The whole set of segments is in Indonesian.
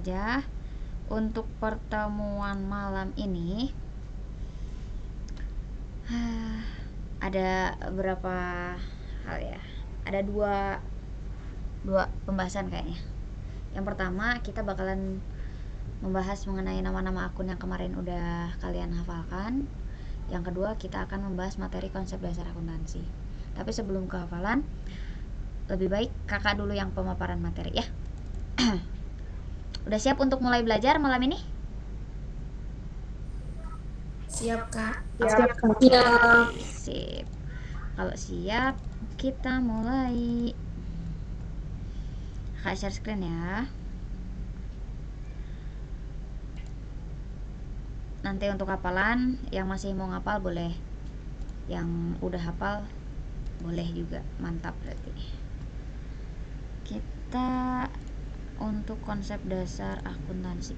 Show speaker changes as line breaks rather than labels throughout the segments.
aja. Untuk pertemuan malam ini ada beberapa hal ya. Ada dua pembahasan kayaknya. Yang pertama, kita bakalan membahas mengenai nama-nama akun yang kemarin udah kalian hafalkan. Yang kedua, kita akan membahas materi konsep dasar akuntansi. Tapi sebelum ke hafalan, lebih baik kakak dulu yang pemaparan materi ya. Udah siap untuk mulai belajar malam ini?
Siap, Kak.
Siap.
Sip. Kalau siap, kita mulai. Kakak share screen ya. Nanti untuk hafalan, yang masih mau ngapal boleh. Yang udah hafal boleh juga. Mantap berarti. Kita untuk konsep dasar akuntansi.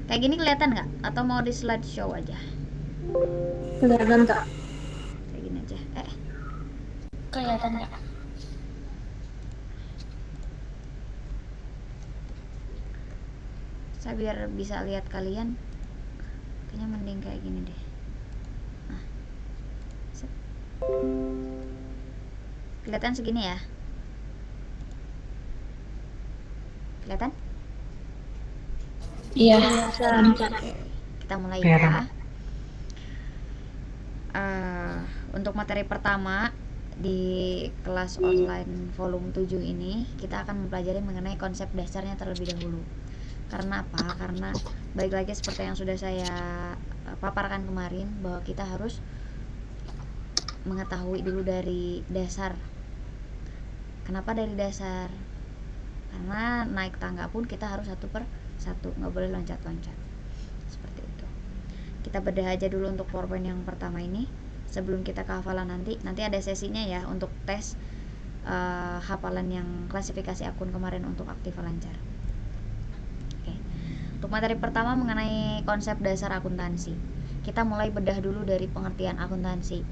Kayak gini kelihatan nggak? Atau mau di slideshow aja?
Kelihatan, Kak.
Kayak gini aja.
Kelihatan, Kak.
Saya biar bisa lihat kalian, kayaknya mending kayak gini deh. Nah, kelihatan segini ya? Kelihatan?
Iya.
Oke, kita mulai ya. Untuk materi pertama di kelas online volume 7 ini, kita akan mempelajari mengenai konsep dasarnya terlebih dahulu. Karena apa? Karena baik lagi seperti yang sudah saya paparkan kemarin, bahwa kita harus mengetahui dulu dari dasar. Kenapa dari dasar? Karena naik tangga pun kita harus satu per satu, nggak boleh loncat-loncat seperti itu. Kita bedah aja dulu untuk PowerPoint yang pertama ini sebelum kita ke hafalan. Nanti ada sesinya ya untuk tes hafalan yang klasifikasi akun kemarin untuk Aktiva Lancar. Oke. Untuk materi pertama mengenai konsep dasar akuntansi, kita mulai bedah dulu dari pengertian akuntansi.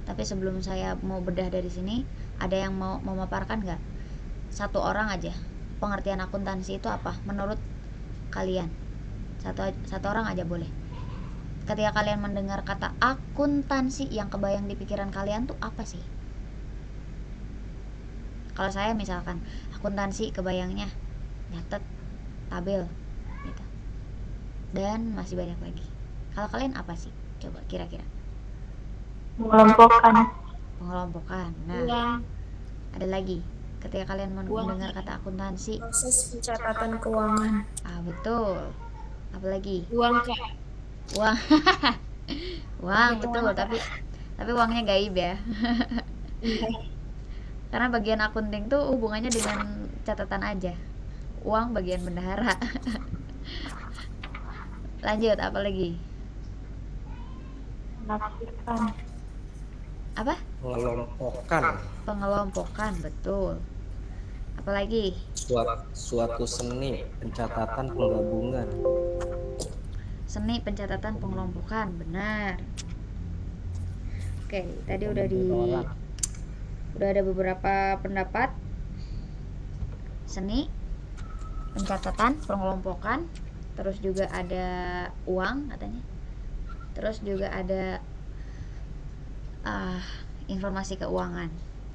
Tapi sebelum saya mau bedah dari sini, ada yang mau memaparkan nggak? Satu orang aja, pengertian akuntansi itu apa menurut kalian? Satu orang aja boleh. Ketika kalian mendengar kata akuntansi, yang kebayang di pikiran kalian tuh apa sih? Kalau saya misalkan akuntansi, kebayangnya nyatet, tabel gitu. Dan masih banyak lagi. Kalau kalian apa sih? Coba kira-kira. Pengelompokan. Nah, ada lagi. Ketika kalian mendengar kata akuntansi,
Proses pencatatan keuangan.
Betul. Apalagi?
Uang, Kak.
Uang. Uang, betul. Tapi uangnya gaib ya. Karena bagian akunting tuh hubungannya dengan catatan aja. Uang bagian bendahara. Lanjut, apa lagi? Apa? Pengelompokan, betul. Apalagi?
Suatu seni pencatatan penggabungan.
Seni pencatatan pengelompokan, benar. Oke, tadi udah ada beberapa pendapat. Seni pencatatan pengelompokan, terus juga ada uang katanya. Terus juga ada informasi keuangan.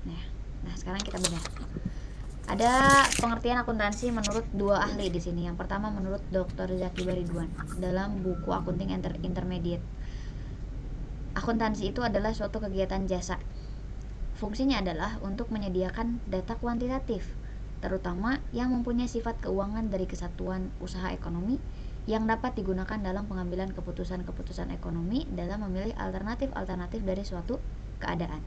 Nah, sekarang kita bedah. Ada pengertian akuntansi menurut dua ahli di sini. Yang pertama menurut Dr. Zaki Baridwan dalam buku Accounting Intermediate. Akuntansi itu adalah suatu kegiatan jasa. Fungsinya adalah untuk menyediakan data kuantitatif, terutama yang mempunyai sifat keuangan dari kesatuan usaha ekonomi yang dapat digunakan dalam pengambilan keputusan-keputusan ekonomi dalam memilih alternatif-alternatif dari suatu keadaan.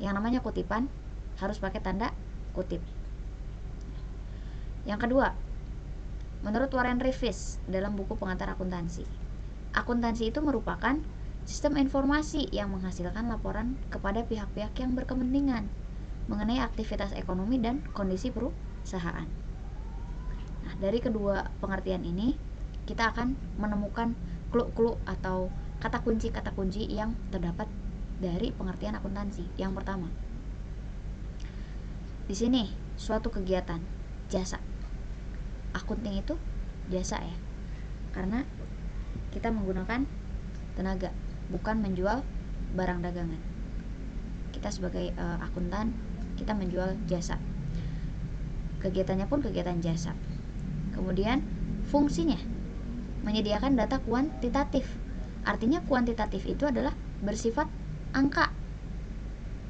Yang namanya kutipan harus pakai tanda kutip. Yang kedua, menurut Warren Riffish dalam buku Pengantar Akuntansi, akuntansi itu merupakan sistem informasi yang menghasilkan laporan kepada pihak-pihak yang berkepentingan mengenai aktivitas ekonomi dan kondisi perusahaan. Nah, dari kedua pengertian ini kita akan menemukan clue-clue atau kata kunci yang terdapat dari pengertian akuntansi. Yang pertama, di sini suatu kegiatan jasa. Accounting itu jasa ya, karena kita menggunakan tenaga, bukan menjual barang dagangan. Kita sebagai akuntan, kita menjual jasa. Kegiatannya pun kegiatan jasa. Kemudian fungsinya menyediakan data kuantitatif. Artinya kuantitatif itu adalah bersifat angka,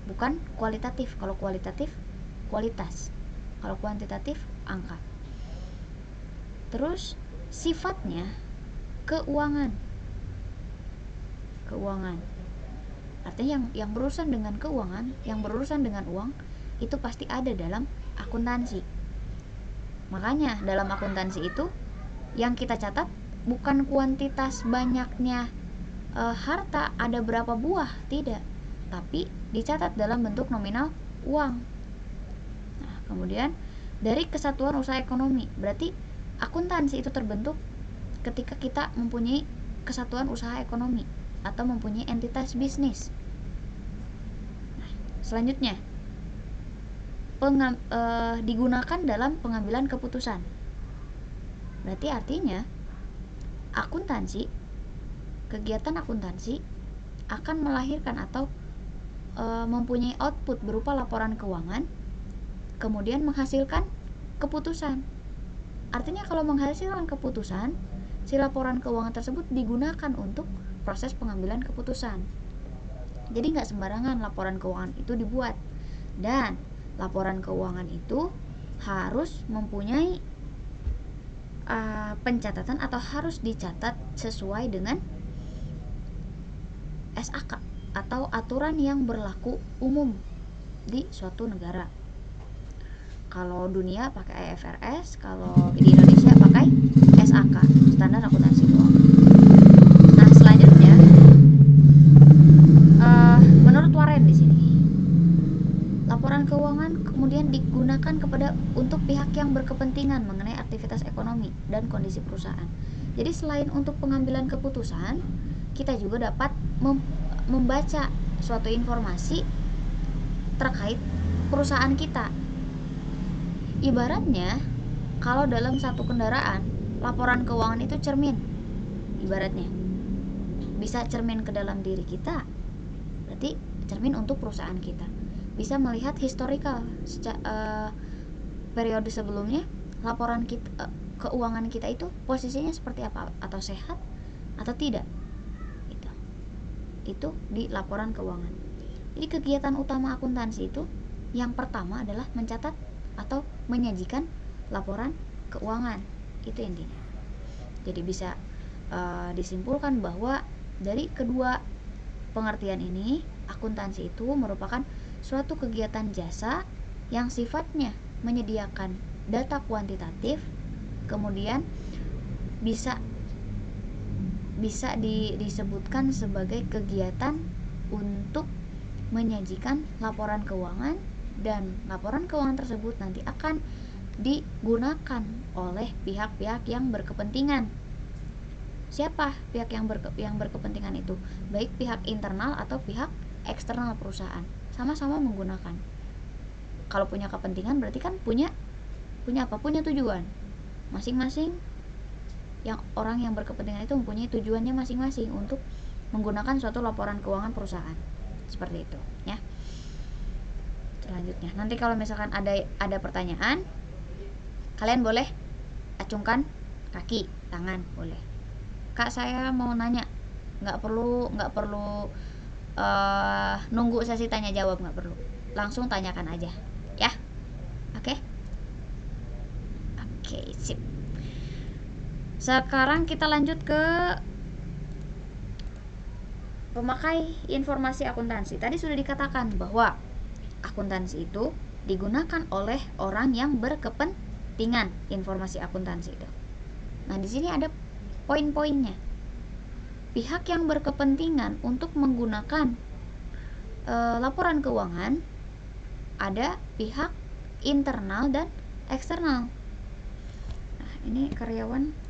bukan kualitatif. Kalau kualitatif kualitas, kalau kuantitatif angka. Terus sifatnya keuangan. Artinya yang berurusan dengan keuangan, yang berurusan dengan uang, itu pasti ada dalam akuntansi. Makanya dalam akuntansi itu yang kita catat bukan kuantitas banyaknya harta ada berapa buah, tidak, tapi dicatat dalam bentuk nominal uang. Nah, kemudian dari kesatuan usaha ekonomi, berarti akuntansi itu terbentuk ketika kita mempunyai kesatuan usaha ekonomi atau mempunyai entitas bisnis. Nah, selanjutnya digunakan dalam pengambilan keputusan. Berarti artinya kegiatan akuntansi akan melahirkan atau mempunyai output berupa laporan keuangan, kemudian menghasilkan keputusan. Artinya kalau menghasilkan keputusan, si laporan keuangan tersebut digunakan untuk proses pengambilan keputusan. Jadi nggak sembarangan laporan keuangan itu dibuat, dan laporan keuangan itu harus mempunyai pencatatan atau harus dicatat sesuai dengan SAK atau aturan yang berlaku umum di suatu negara. Kalau dunia pakai IFRS, kalau di Indonesia pakai SAK, standar akuntansi keuangan. Nah, selanjutnya menurut Warren di sini, laporan keuangan kemudian digunakan untuk pihak yang berkepentingan mengenai aktivitas ekonomi dan kondisi perusahaan. Jadi selain untuk pengambilan keputusan, kita juga dapat membaca suatu informasi terkait perusahaan kita. Ibaratnya kalau dalam satu kendaraan, laporan keuangan itu cermin. Ibaratnya bisa cermin ke dalam diri kita, berarti cermin untuk perusahaan kita. Bisa melihat historical periode sebelumnya, laporan kita, keuangan kita itu posisinya seperti apa, atau sehat atau tidak. Itu di laporan keuangan. Jadi kegiatan utama akuntansi itu yang pertama adalah mencatat atau menyajikan laporan keuangan. Itu intinya. Jadi bisa disimpulkan bahwa dari kedua pengertian ini, akuntansi itu merupakan suatu kegiatan jasa yang sifatnya menyediakan data kuantitatif, kemudian bisa disebutkan sebagai kegiatan untuk menyajikan laporan keuangan, dan laporan keuangan tersebut nanti akan digunakan oleh pihak-pihak yang berkepentingan. Siapa pihak yang berkepentingan itu? Baik pihak internal atau pihak eksternal perusahaan, sama-sama menggunakan. Kalau punya kepentingan berarti kan punya tujuan masing-masing. Orang yang berkepentingan itu mempunyai tujuannya masing-masing untuk menggunakan suatu laporan keuangan perusahaan. Seperti itu, ya. Selanjutnya, nanti kalau misalkan ada pertanyaan, kalian boleh acungkan kaki, tangan, boleh. Kak, saya mau nanya. Nggak perlu nunggu sesi tanya jawab, nggak perlu. Langsung tanyakan aja, ya. Oke, sip. Sekarang kita lanjut ke pemakai informasi akuntansi. Tadi sudah dikatakan bahwa akuntansi itu digunakan oleh orang yang berkepentingan, informasi akuntansi itu. Nah, di sini ada poin-poinnya. Pihak yang berkepentingan untuk menggunakan laporan keuangan, ada pihak internal dan eksternal. Nah, ini karyawan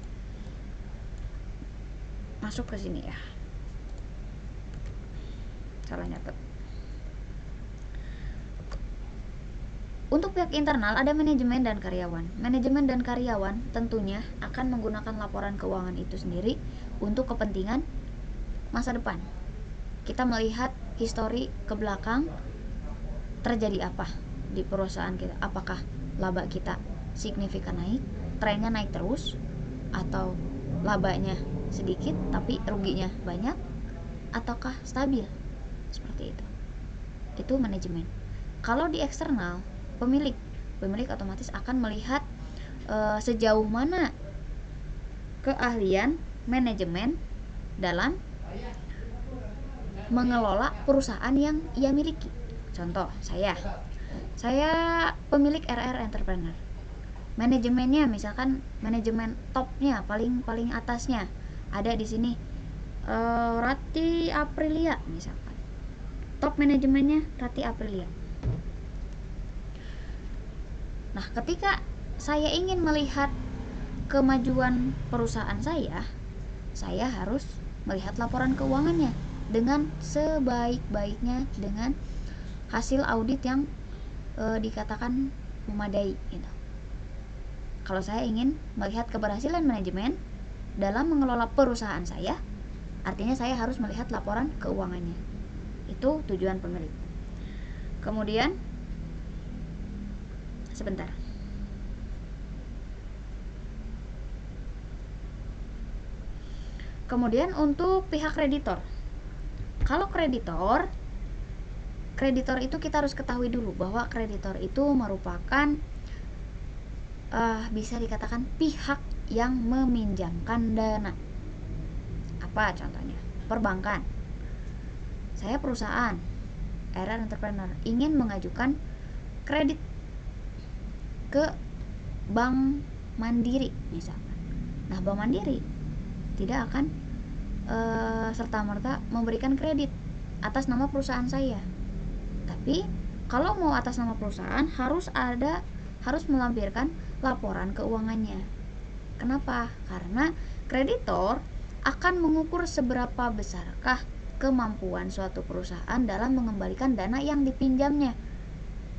masuk ke sini ya, salah nyatet. Untuk pihak internal ada manajemen dan karyawan. Manajemen dan karyawan tentunya akan menggunakan laporan keuangan itu sendiri untuk kepentingan masa depan. Kita melihat histori ke belakang terjadi apa di perusahaan kita. Apakah laba kita signifikan naik, trennya naik terus, atau labanya sedikit tapi ruginya banyak, ataukah stabil, seperti itu. Itu manajemen. Kalau di eksternal, pemilik otomatis akan melihat sejauh mana keahlian manajemen dalam mengelola perusahaan yang ia miliki. Contoh, saya pemilik RR Entrepreneur. Manajemennya misalkan manajemen topnya, paling atasnya ada di sini Rati Aprilia misalkan. Top manajemennya Rati Aprilia. Nah, ketika saya ingin melihat kemajuan perusahaan saya harus melihat laporan keuangannya dengan sebaik-baiknya, dengan hasil audit yang dikatakan memadai gitu. Kalau saya ingin melihat keberhasilan manajemen dalam mengelola perusahaan saya, artinya saya harus melihat laporan keuangannya. Itu tujuan pemilik. Kemudian sebentar. Kemudian untuk pihak kreditor. Kalau kreditor itu kita harus ketahui dulu bahwa kreditor itu merupakan bisa dikatakan pihak yang meminjamkan dana. Apa contohnya? Perbankan. Saya perusahaan RR Entrepreneur ingin mengajukan kredit ke Bank Mandiri misalkan. Nah, Bank Mandiri tidak akan serta-merta memberikan kredit atas nama perusahaan saya. Tapi kalau mau atas nama perusahaan harus melampirkan laporan keuangannya. Kenapa? Karena kreditor akan mengukur seberapa besarkah kemampuan suatu perusahaan dalam mengembalikan dana yang dipinjamnya.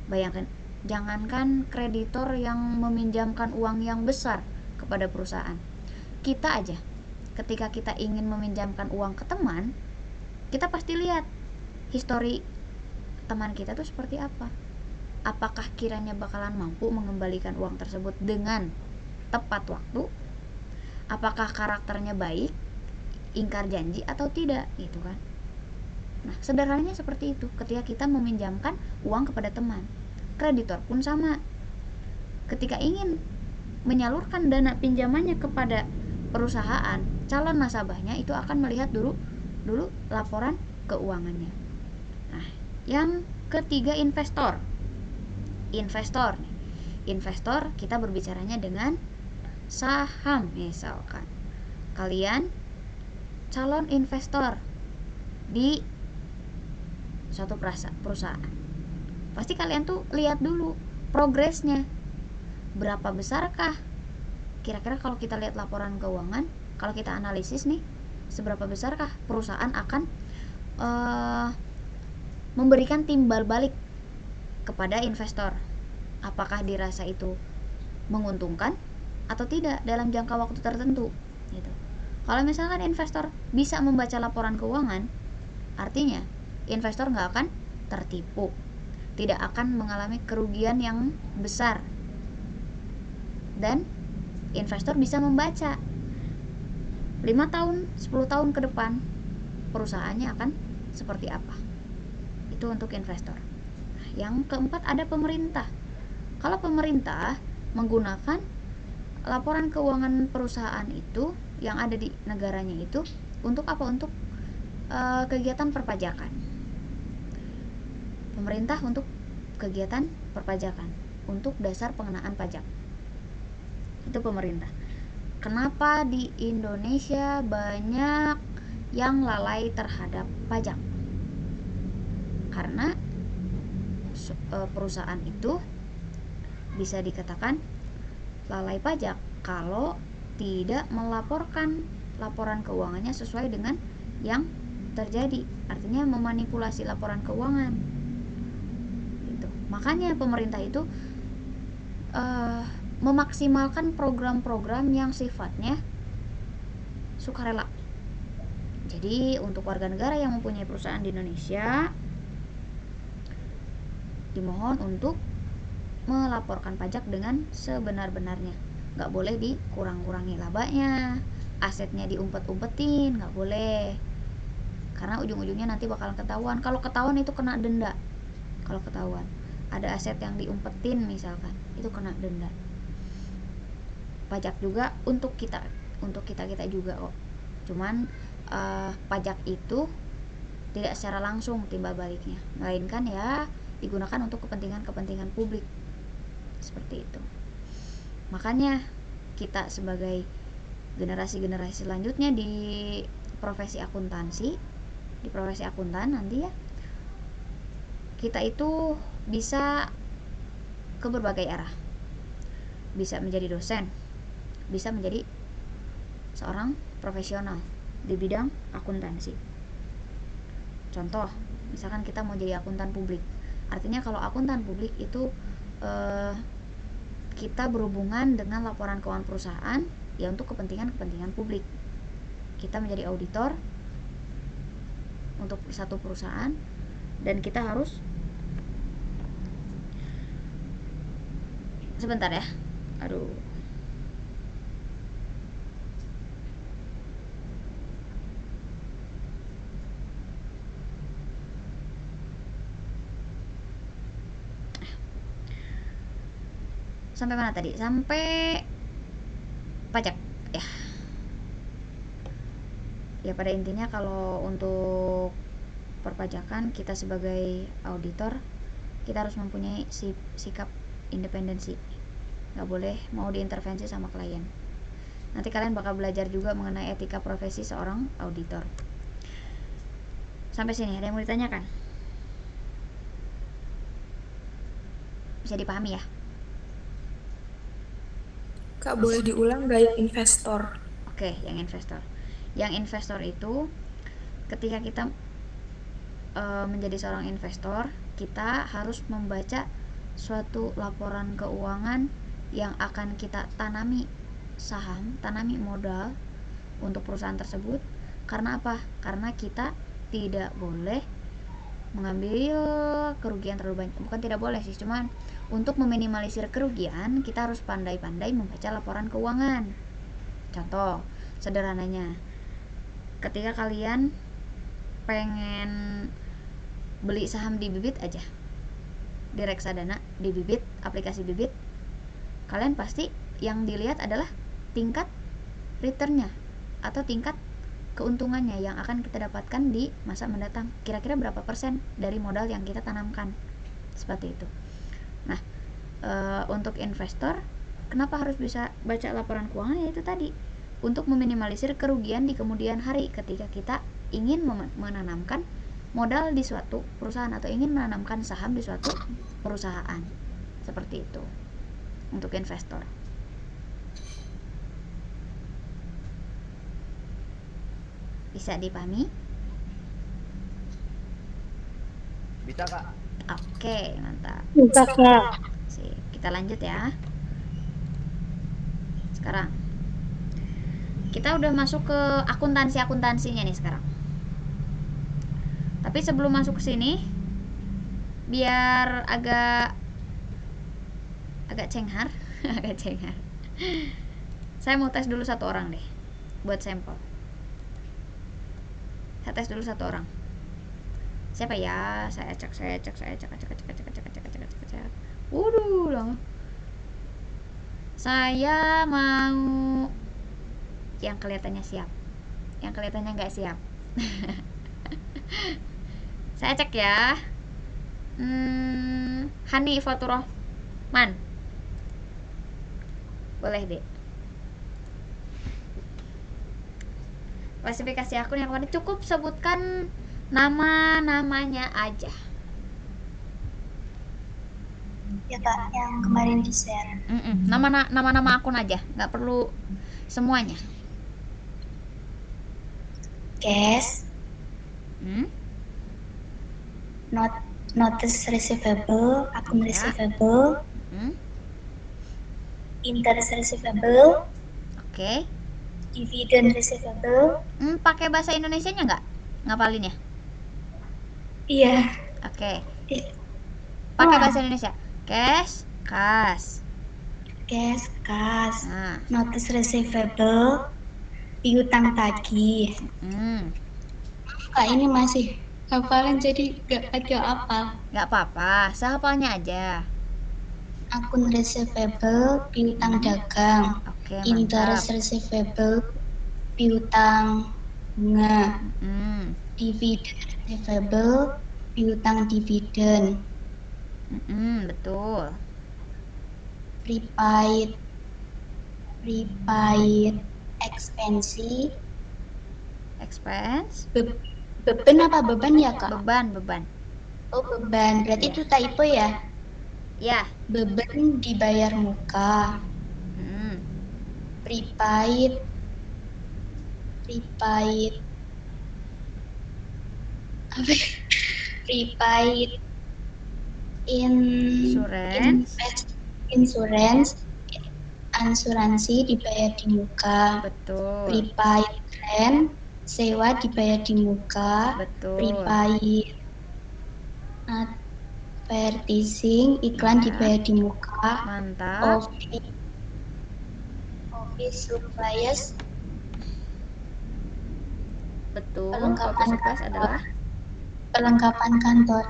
Bayangkan, jangankan kreditor yang meminjamkan uang yang besar kepada perusahaan. Kita aja, ketika kita ingin meminjamkan uang ke teman, kita pasti lihat histori teman kita tuh seperti apa. Apakah kiranya bakalan mampu mengembalikan uang tersebut dengan tepat waktu? Apakah karakternya baik, ingkar janji atau tidak, gitu kan? Nah, sederhananya seperti itu ketika kita meminjamkan uang kepada teman. Kreditor pun sama. Ketika ingin menyalurkan dana pinjamannya kepada perusahaan, calon nasabahnya itu akan melihat dulu laporan keuangannya. Nah, yang ketiga investor kita berbicaranya dengan saham. Misalkan kalian calon investor di suatu perusahaan, pasti kalian tuh lihat dulu progresnya, berapa besarkah kira-kira. Kalau kita lihat laporan keuangan, kalau kita analisis nih, seberapa besarkah perusahaan akan memberikan timbal balik kepada investor. Apakah dirasa itu menguntungkan atau tidak dalam jangka waktu tertentu gitu. Kalau misalkan investor bisa membaca laporan keuangan, artinya investor nggak akan tertipu, tidak akan mengalami kerugian yang besar, dan investor bisa membaca 5 tahun, 10 tahun ke depan perusahaannya akan seperti apa. Itu untuk investor. Yang keempat ada pemerintah. Kalau pemerintah menggunakan laporan keuangan perusahaan itu yang ada di negaranya itu untuk apa? Untuk kegiatan perpajakan. Pemerintah untuk kegiatan perpajakan, untuk dasar pengenaan pajak. Itu pemerintah. Kenapa di Indonesia banyak yang lalai terhadap pajak? Karena perusahaan itu bisa dikatakan lalai pajak kalau tidak melaporkan laporan keuangannya sesuai dengan yang terjadi, artinya memanipulasi laporan keuangan gitu. Makanya pemerintah itu memaksimalkan program-program yang sifatnya sukarela. Jadi untuk warga negara yang mempunyai perusahaan di Indonesia dimohon untuk melaporkan pajak dengan sebenar-benarnya. Nggak boleh dikurang-kurangi labanya, asetnya diumpet-umpetin, nggak boleh. Karena ujung-ujungnya nanti bakalan ketahuan. Kalau ketahuan itu kena denda. Kalau ketahuan ada aset yang diumpetin misalkan, itu kena denda. Pajak juga untuk kita juga kok. Cuman pajak itu tidak secara langsung timbal baliknya, melainkan ya digunakan untuk kepentingan publik seperti itu. Makanya kita sebagai generasi selanjutnya di profesi akuntan nanti ya, kita itu bisa ke berbagai arah. Bisa menjadi dosen, bisa menjadi seorang profesional di bidang akuntansi. Contoh, misalkan kita mau jadi akuntan publik. Artinya kalau akuntan publik itu kita berhubungan dengan laporan keuangan perusahaan ya untuk kepentingan publik. Kita menjadi auditor untuk satu perusahaan dan kita harus sebentar ya. Aduh. Sampai mana tadi? Sampai pajak ya. Ya pada intinya kalau untuk perpajakan kita sebagai auditor kita harus mempunyai sikap independensi. Nggak boleh mau diintervensi sama klien. Nanti kalian bakal belajar juga mengenai etika profesi seorang auditor. Sampai sini ada yang mau ditanyakan? Bisa dipahami ya?
Kak, boleh diulang gak yang investor?
Oke, yang investor. Yang investor itu ketika kita menjadi seorang investor, kita harus membaca suatu laporan keuangan yang akan kita tanami saham, tanami modal untuk perusahaan tersebut. Karena apa? Karena kita tidak boleh mengambil kerugian terlalu banyak. Bukan tidak boleh sih, cuman untuk meminimalisir kerugian kita harus pandai-pandai membaca laporan keuangan. Contoh sederhananya, ketika kalian pengen beli saham di Bibit aja, di reksadana, di Bibit, aplikasi Bibit, kalian pasti yang dilihat adalah tingkat returnnya atau tingkat keuntungannya yang akan kita dapatkan di masa mendatang. Kira-kira berapa persen dari modal yang kita tanamkan, seperti itu. Nah, untuk investor kenapa harus bisa baca laporan keuangan? Ya itu tadi, untuk meminimalisir kerugian di kemudian hari ketika kita ingin menanamkan modal di suatu perusahaan atau ingin menanamkan saham di suatu perusahaan. Seperti itu untuk investor. Bisa dipahami?
Bisa, Kak.
Oke, mantap.
Bisa, Kak.
Sip, kita lanjut ya. Sekarang kita udah masuk ke akuntansinya nih sekarang. Tapi sebelum masuk ke sini, biar agak cenghar, agak cenghar. Saya mau tes dulu satu orang deh, buat sampel. Saya tes dulu satu orang. Siapa ya? Saya cek. Waduh, lama. Saya mau yang kelihatannya siap, yang kelihatannya nggak siap. Saya cek ya. Hani Faturrahman, boleh deh. Klasifikasi akun yang kemarin cukup sebutkan namanya aja.
Ya Kak, yang kemarin di share.
Nama akun aja, nggak perlu semuanya.
Cash, not notice receivable, akun
Ya.
receivable,
Hmm,
interest receivable,
oke.
dividend receivable.
Pakai bahasa Indonesianya nggak ngapalinnya?
Iya.
Oke.
Eh,
Pakai
Wah,
bahasa Indonesia. Cash, kas.
cash, kas,
Nah,
notice receivable, piutang tagih.
hmm,
Kak, ini masih hafalan jadi gak apal.
nggak apa-apa. Sehafalnya aja.
Akun receivable, piutang dagang.
Oke,
Interest
mantap.
receivable, piutang bunga.
Hmm,
Dividend receivable, piutang dividen.
betul.
Prepaid, expensi.
Expense,
Beban apa beban ya, Kak?
beban.
Oh, beban. Berarti
Iya.
itu typo ya?
Ya.
Beban dibayar muka.
Hmm,
Prepaid, apa ya? Prepaid
Insurance,
insurance, asuransi dibayar di muka.
betul.
Prepaid rent, sewa dibayar di muka.
Betul.
Prepaid advertising, iklan
Iya.
dibayar di muka.
Mantap.
Office supplies,
Betul.
perlengkapan
Office supplies
kantor.
adalah
Perlengkapan kantor.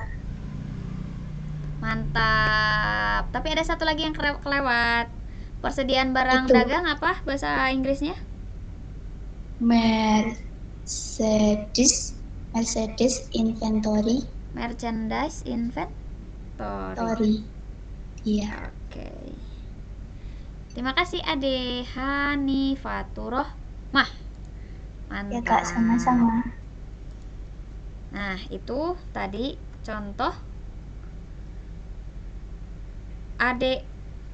mantap. Tapi ada satu lagi yang kelewat. Persediaan barang
Itu.
dagang apa bahasa Inggrisnya?
Mercedes inventory.
Merchandise inventory.
Iya.
Oke. Terima kasih Ade Hanifaturoh. Mah,
Ya,
mantap.
Kak, sama-sama.
Nah, itu tadi contoh adik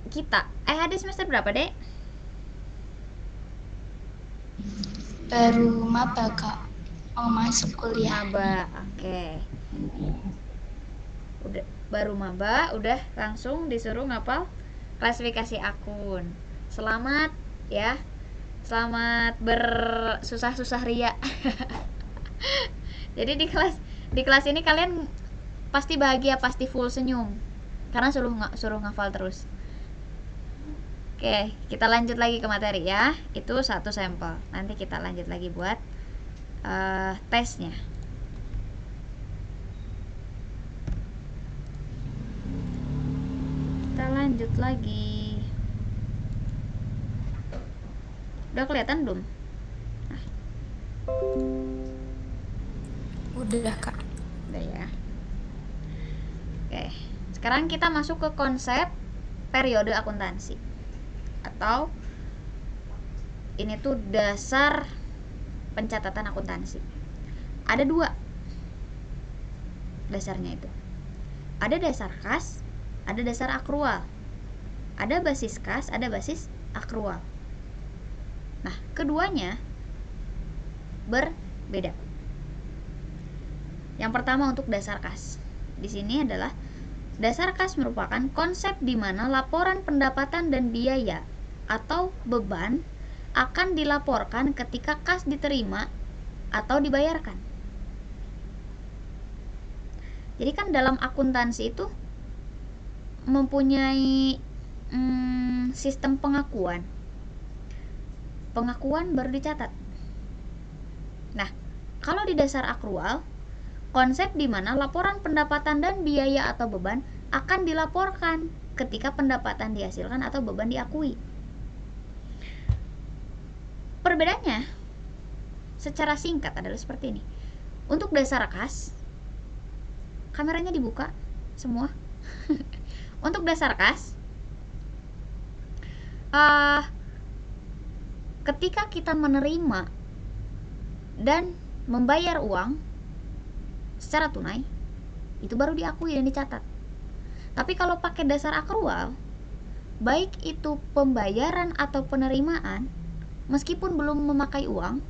kita. Adik semester berapa, Dek?
Baru maba, Kak. Mau masuk kuliah.
Maba. Oke. Udah baru maba, udah langsung disuruh ngapal klasifikasi akun. Selamat ya. Selamat bersusah-susah ria. Jadi di kelas ini kalian pasti bahagia, pasti full senyum. Karena suruh ngafal terus. Oke, kita lanjut lagi ke materi ya. Itu satu sampel. Nanti kita lanjut lagi buat tesnya. Kita lanjut lagi. Udah kelihatan belum? Nah.
Udah, Kak.
Udah ya. Oke, sekarang kita masuk ke konsep periode akuntansi. Atau ini tuh dasar pencatatan akuntansi. Ada dua dasarnya itu. Ada dasar kas, ada dasar akrual. Ada basis kas, ada basis akrual. Nah, keduanya berbeda. Yang pertama untuk dasar kas. Di sini adalah dasar kas merupakan konsep di mana laporan pendapatan dan biaya atau beban akan dilaporkan ketika kas diterima atau dibayarkan. Jadi kan dalam akuntansi itu mempunyai sistem pengakuan. Pengakuan baru dicatat. Nah, kalau di dasar akrual, konsep di mana laporan pendapatan dan biaya atau beban akan dilaporkan ketika pendapatan dihasilkan atau beban diakui. Perbedaannya secara singkat adalah seperti ini. Untuk dasar kas, kameranya dibuka semua. Untuk dasar kas, ketika kita menerima dan membayar uang secara tunai, itu baru diakui dan dicatat. Tapi kalau pakai dasar akrual, baik itu pembayaran atau penerimaan, meskipun belum memakai uang,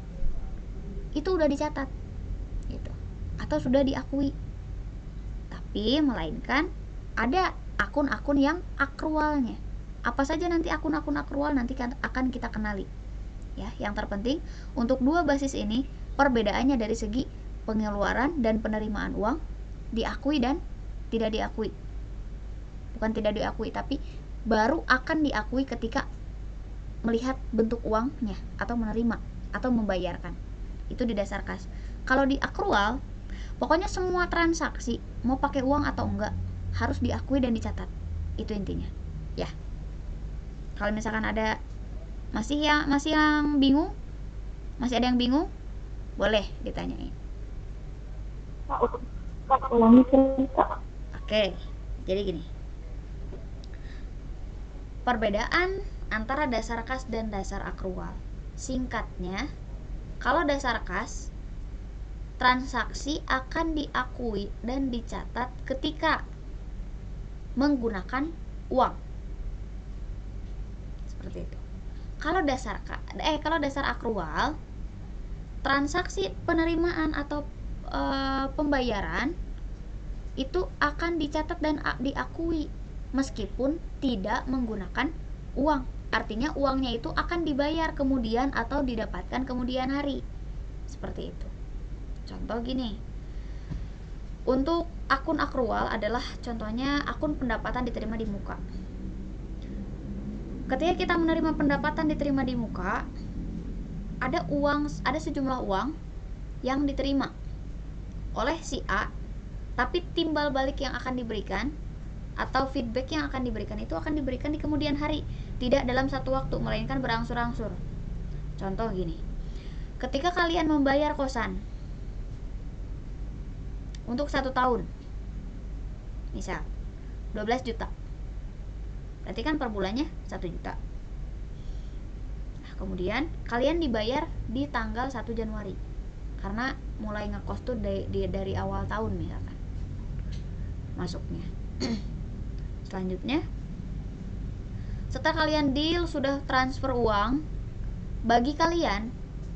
itu udah dicatat gitu, atau sudah diakui. tapi melainkan ada akun-akun yang akrualnya. Apa saja nanti akun-akun akrual nanti akan kita kenali. Ya, yang terpenting untuk dua basis ini perbedaannya dari segi pengeluaran dan penerimaan uang, diakui dan tidak diakui. Bukan tidak diakui, tapi baru akan diakui ketika melihat bentuk uangnya atau menerima atau membayarkan. Itu di dasar kas. Kalau di akrual, pokoknya semua transaksi mau pakai uang atau enggak harus diakui dan dicatat. Itu intinya. Ya. Kalau misalkan ada masih yang bingung, masih ada yang bingung, boleh ditanyain.
Kak, ulangi cerita.
Oke, jadi gini. Perbedaan antara dasar kas dan dasar akrual. Singkatnya, kalau dasar kas, transaksi akan diakui dan dicatat ketika menggunakan uang. Seperti itu. Kalau dasar akrual, transaksi penerimaan atau pembayaran itu akan dicatat dan diakui meskipun tidak menggunakan uang. Artinya uangnya itu akan dibayar kemudian atau didapatkan kemudian hari. Seperti itu. Contoh gini. Untuk akun akrual adalah contohnya akun pendapatan diterima di muka. Ketika kita menerima pendapatan diterima di muka, ada sejumlah uang yang diterima oleh si A, tapi timbal balik yang akan diberikan atau feedback yang akan diberikan itu akan diberikan di kemudian hari, tidak dalam satu waktu, melainkan berangsur-angsur. Contoh gini, ketika kalian membayar kosan untuk 1 tahun, misal 12 juta, berarti kan per bulannya 1 juta. Nah, kemudian kalian dibayar di tanggal 1 Januari karena mulai ngekos tuh dari awal tahun misalkan masuknya. Selanjutnya, setelah kalian deal sudah transfer uang, bagi kalian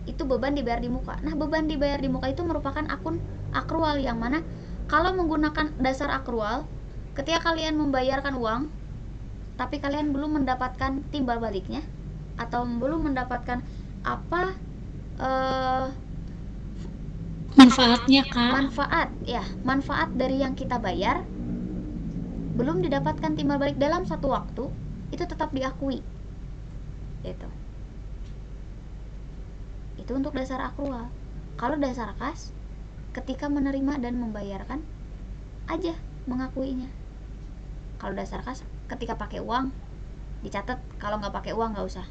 itu beban dibayar di muka. Nah, beban dibayar di muka itu merupakan akun akrual, yang mana kalau menggunakan dasar akrual, ketika kalian membayarkan uang tapi kalian belum mendapatkan timbal baliknya atau belum mendapatkan
Manfaatnya, Kak.
manfaat dari yang kita bayar belum didapatkan timbal balik dalam satu waktu, itu tetap diakui. Itu untuk dasar akrual. Kalau dasar kas, ketika menerima dan membayarkan aja mengakuinya. Kalau dasar kas, ketika pakai uang dicatat, kalau nggak pakai uang nggak usah.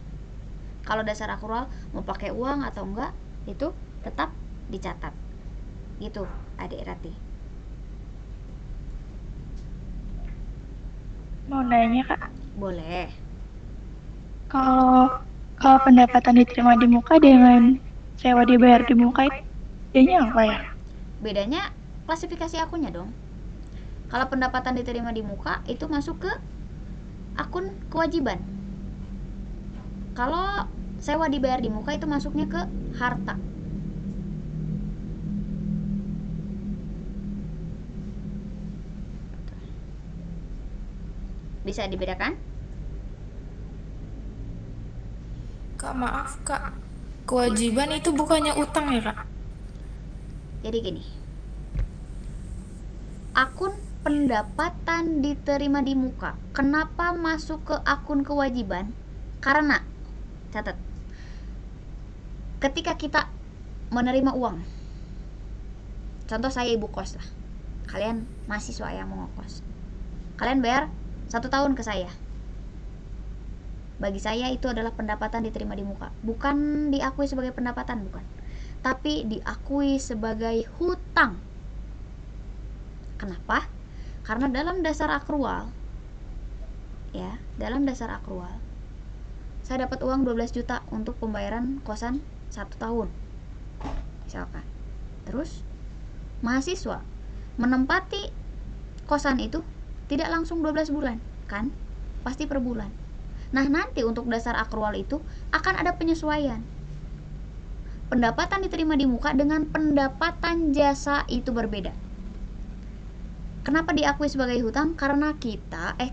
Kalau dasar akrual mau pakai uang atau enggak itu tetap dicatat. Gitu, Adik Rati.
Mau nanya, Kak.
Boleh.
Kalau pendapatan diterima di muka dengan sewa dibayar di muka itu bedanya apa ya?
Bedanya klasifikasi akunnya dong. Kalau pendapatan diterima di muka itu masuk ke akun kewajiban. Kalau sewa dibayar di muka itu masuknya ke harta. Bisa dibedakan?
Kak, maaf Kak, kewajiban itu bukannya utang ya Kak?
Jadi gini, akun pendapatan diterima di muka, kenapa masuk ke akun kewajiban? Karena, catat, ketika kita menerima uang, contoh saya ibu kos lah, kalian mahasiswa yang mau ngekos, kalian bayar 1 tahun ke saya. Bagi saya itu adalah pendapatan diterima di muka, bukan diakui sebagai pendapatan, bukan, tapi diakui sebagai hutang. Kenapa? Karena dalam dasar akrual, ya, dalam dasar akrual, saya dapat uang 12 juta untuk pembayaran kosan 1 tahun, misalkan. Terus mahasiswa menempati kosan itu tidak langsung 12 bulan, kan? Pasti per bulan. Nah, nanti untuk dasar akrual itu akan ada penyesuaian. Pendapatan diterima di muka dengan pendapatan jasa itu berbeda. Kenapa diakui sebagai hutang? Karena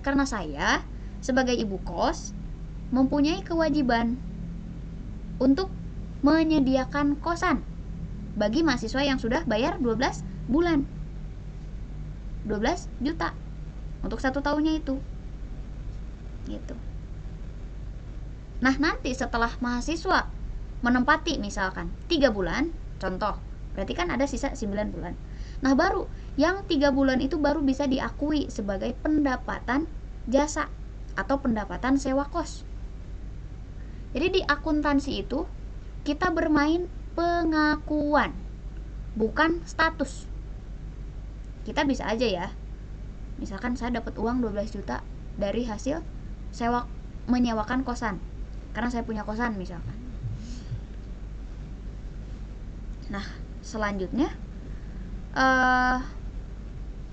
karena saya sebagai ibu kos mempunyai kewajiban untuk menyediakan kosan bagi mahasiswa yang sudah bayar 12 bulan. 12 juta untuk 1 tahunnya itu. Gitu. Nah, nanti setelah mahasiswa menempati misalkan 3 bulan, contoh, berarti kan ada sisa 9 bulan. Nah, baru yang 3 bulan itu baru bisa diakui sebagai pendapatan jasa atau pendapatan sewa kos. Jadi di akuntansi itu kita bermain pengakuan, bukan status. Kita bisa aja ya, misalkan saya dapat uang 12 juta dari hasil menyewakan kosan, karena saya punya kosan misalkan. Nah, selanjutnya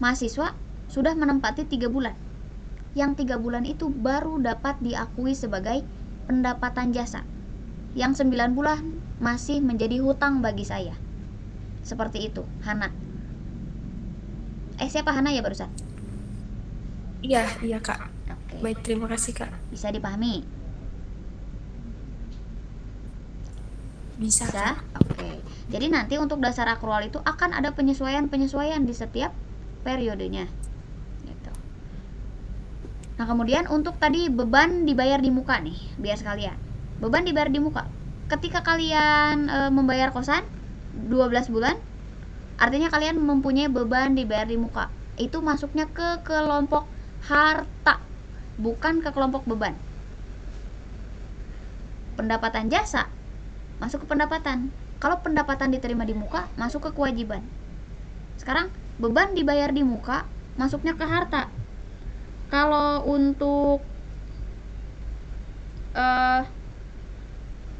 mahasiswa sudah menempati 3 bulan. Yang 3 bulan itu baru dapat diakui sebagai pendapatan jasa. Yang 9 bulan masih menjadi hutang bagi saya. Seperti itu, Hana. Siapa Hana ya barusan?
Iya Kak.
Oke.
Baik, terima kasih Kak.
Bisa dipahami?
Bisa
Bisa?
Kak.
Oke. Jadi nanti untuk dasar akrual itu akan ada penyesuaian-penyesuaian di setiap periodenya. Gitu. Nah, kemudian untuk tadi beban dibayar di muka nih, biar sekalian. Beban dibayar di muka. Ketika kalian membayar kosan 12 bulan, artinya kalian mempunyai beban dibayar di muka. Itu masuknya ke kelompok harta, bukan ke kelompok beban. Pendapatan jasa masuk ke pendapatan. Kalau pendapatan diterima di muka, masuk ke kewajiban. Sekarang beban dibayar di muka masuknya ke harta. Kalau untuk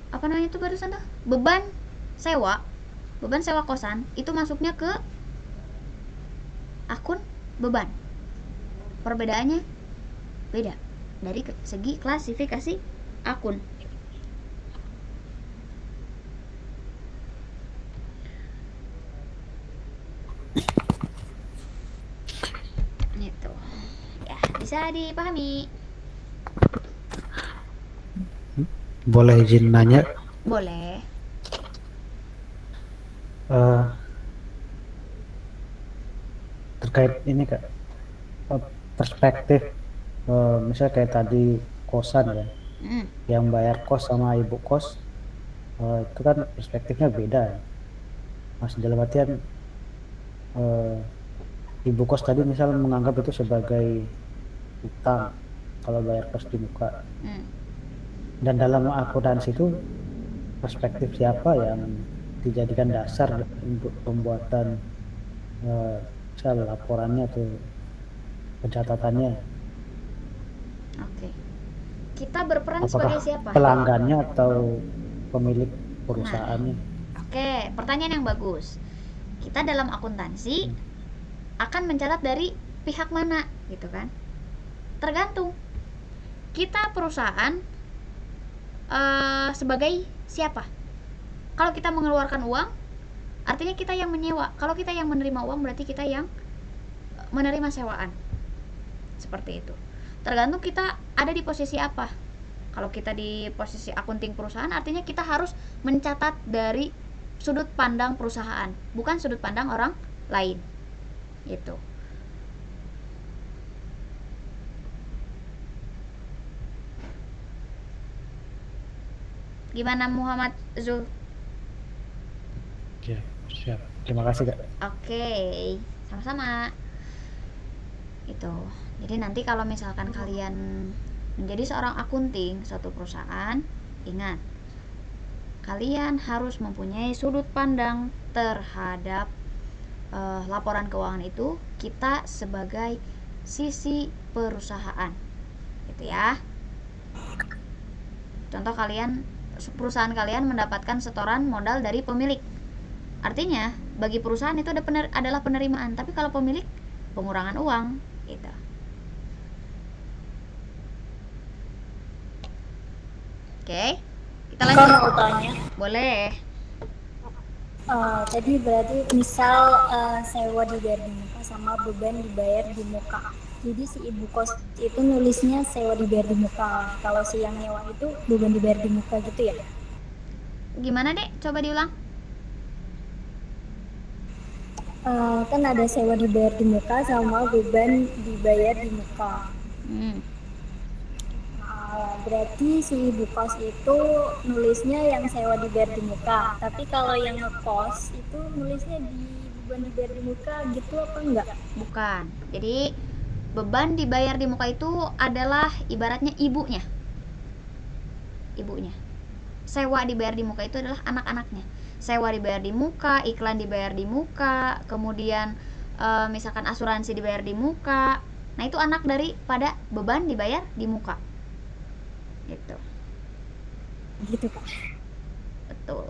apa namanya itu barusan tuh? Beban sewa kosan itu masuknya ke akun beban. Perbedaannya beda dari segi klasifikasi akun. Gitu. Ya, bisa dipahami.
Boleh izin nanya?
Boleh.
Terkait ini Kak, perspektif misalnya kayak tadi kosan ya, yang bayar kos sama ibu kos itu kan perspektifnya beda ya. Mas dalam artian ibu kos tadi misal menganggap itu sebagai utang kalau bayar kos di muka, dan dalam akuntansi itu perspektif siapa yang dijadikan dasar untuk pembuatan misal laporannya atau pencatatannya?
Oke. Kita berperan
Apakah
sebagai siapa?
pelanggannya atau pemilik perusahaannya?
Oke, pertanyaan yang bagus. Kita dalam akuntansi akan mencatat dari pihak mana, gitu kan? Tergantung. Kita perusahaan sebagai siapa? Kalau kita mengeluarkan uang, artinya kita yang menyewa. Kalau kita yang menerima uang, berarti kita yang menerima sewaan. Seperti itu. Tergantung kita ada di posisi apa. Kalau kita di posisi akunting perusahaan, artinya kita harus mencatat dari sudut pandang perusahaan, bukan sudut pandang orang lain. Gitu. Gimana Muhammad Zul?
Ya, siap. Terima kasih Kak.
Oke, sama-sama. Itu. Jadi nanti kalau misalkan kalian menjadi seorang akunting suatu perusahaan, ingat, kalian harus mempunyai sudut pandang terhadap laporan keuangan itu, kita sebagai sisi perusahaan, gitu ya. Contoh, perusahaan kalian mendapatkan setoran modal dari pemilik, artinya bagi perusahaan itu adalah penerimaan, tapi kalau pemilik pengurangan uang, gitu. Oke, kita lanjut.
Kalau mau tanya,
Boleh.
Tadi berarti misal sewa dibayar di muka sama beban dibayar di muka. Jadi si ibu kos itu nulisnya sewa dibayar di muka. Kalau si yang nyewa itu beban dibayar di muka gitu ya?
Gimana Dek? Coba diulang.
Kan ada sewa dibayar di muka sama beban dibayar di muka. Berarti si ibu kos itu nulisnya yang sewa dibayar di muka. Tapi kalau yang ngekos itu nulisnya di beban dibayar di muka gitu apa enggak?
Bukan. Jadi beban dibayar di muka itu adalah ibaratnya ibunya. Ibunya. Sewa dibayar di muka itu adalah anak-anaknya. Sewa dibayar di muka, iklan dibayar di muka, kemudian misalkan asuransi dibayar di muka. Nah, itu anak daripada beban dibayar di muka. Gitu.
Gitu Kak.
Betul.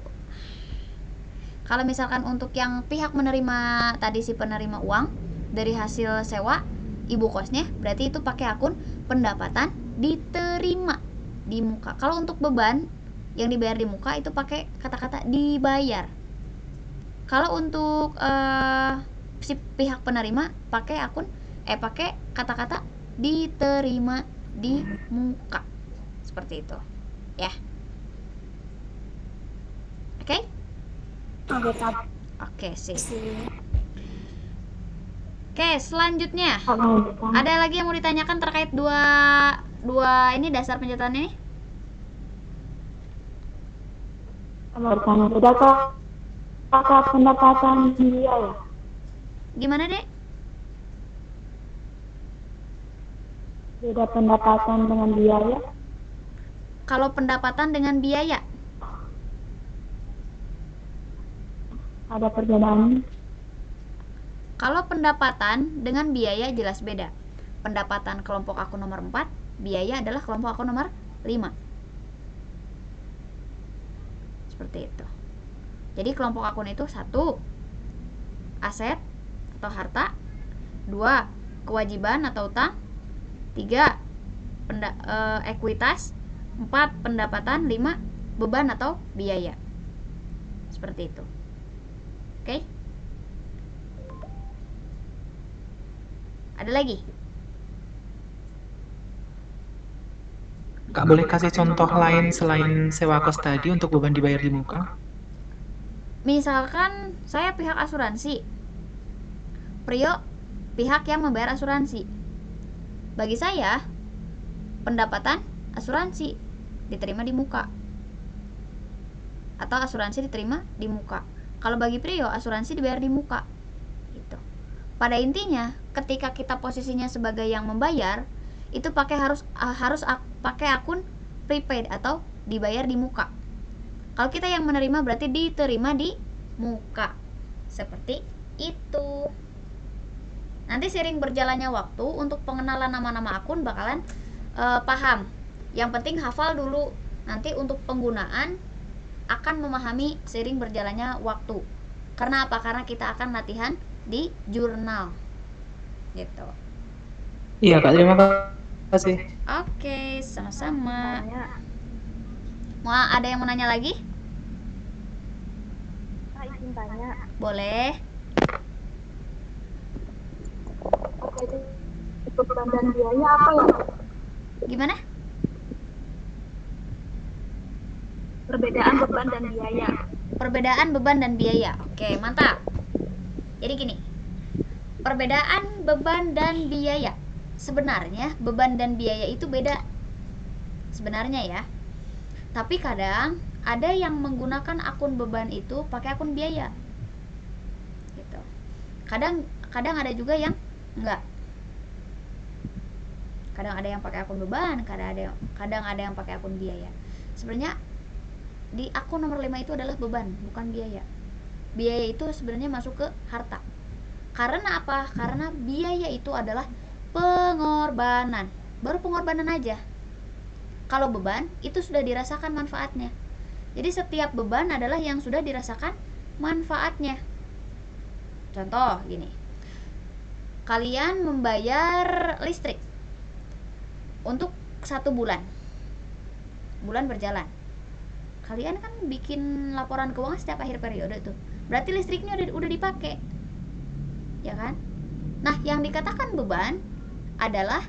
Kalau misalkan untuk yang pihak menerima tadi, si penerima uang dari hasil sewa ibu kosnya, berarti itu pakai akun pendapatan diterima di muka. Kalau untuk beban yang dibayar di muka itu pakai kata-kata dibayar. Kalau untuk si pihak penerima pakai pakai kata-kata diterima di muka. Seperti itu. Ya. Oke?
Oke Kak.
Oke, sih. Oke, selanjutnya ada lagi yang mau ditanyakan terkait dua ini dasar pencatatan ini?
Bertanya, bedakah pendapatan biaya?
Gimana Dek?
Beda pendapatan dengan biaya?
Kalau pendapatan dengan biaya,
Ada perbedaan?
kalau pendapatan dengan biaya jelas beda. Pendapatan kelompok akun nomor 4, biaya adalah kelompok akun nomor 5. Seperti itu. Jadi kelompok akun itu 1, aset atau harta, 2, kewajiban atau utang, 3, ekuitas, 4, pendapatan, 5, beban atau biaya. Seperti itu. Oke? Ada lagi?
Kak, boleh kasih contoh lain selain sewa kos tadi untuk beban dibayar di muka?
Misalkan saya pihak asuransi, Prio pihak yang membayar asuransi. Bagi saya, pendapatan asuransi diterima di muka, atau asuransi diterima di muka. Kalau bagi Prio, asuransi dibayar di muka. Gitu. Pada intinya, ketika kita posisinya sebagai yang membayar, itu harus pakai akun prepaid atau dibayar di muka. Kalau kita yang menerima berarti diterima di muka. Seperti itu. Nanti seiring berjalannya waktu, untuk pengenalan nama-nama akun bakalan paham. Yang penting hafal dulu. Nanti untuk penggunaan akan memahami seiring berjalannya waktu. Karena apa? Karena kita akan latihan di jurnal. Gitu.
Iya Kak, terima kasih.
Oke, sama-sama. Mau ada yang mau nanya lagi?
Saya izin tanya.
Boleh.
Oke, beban dan biaya apa ya?
Gimana?
Perbedaan beban dan biaya.
Perbedaan beban dan biaya. Oke, mantap. Jadi gini. Perbedaan beban dan biaya. Sebenarnya beban dan biaya itu beda. Sebenarnya ya. Tapi kadang ada yang menggunakan akun beban itu pakai akun biaya. Gitu. Kadang ada juga yang enggak. Kadang ada yang pakai akun beban, kadang ada yang pakai akun biaya. Sebenarnya di akun nomor 5 itu adalah beban, bukan biaya. Biaya itu sebenarnya masuk ke harta. Karena apa? Karena biaya itu adalah pengorbanan. Baru pengorbanan aja. Kalau beban itu sudah dirasakan manfaatnya. Jadi setiap beban adalah yang sudah dirasakan manfaatnya. Contoh gini. Kalian membayar listrik untuk 1 bulan. Bulan berjalan. Kalian kan bikin laporan keuangan setiap akhir periode tuh. berarti listriknya udah dipakai, ya kan? Nah, yang dikatakan beban adalah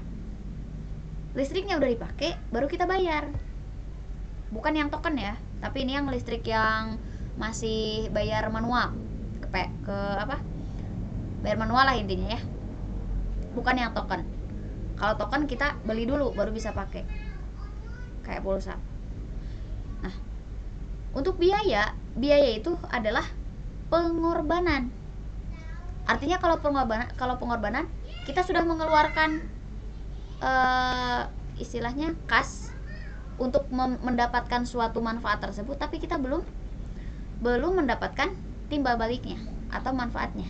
listriknya udah dipakai baru kita bayar, bukan yang token ya, tapi ini yang listrik yang masih bayar manual, ke apa, bayar manual lah intinya ya, bukan yang token. Kalau token kita beli dulu baru bisa pakai, kayak pulsa. Nah, untuk biaya itu adalah pengorbanan. Artinya kalau pengorbanan kita sudah mengeluarkan istilahnya kas untuk mendapatkan suatu manfaat tersebut, tapi kita belum mendapatkan timbal baliknya atau manfaatnya.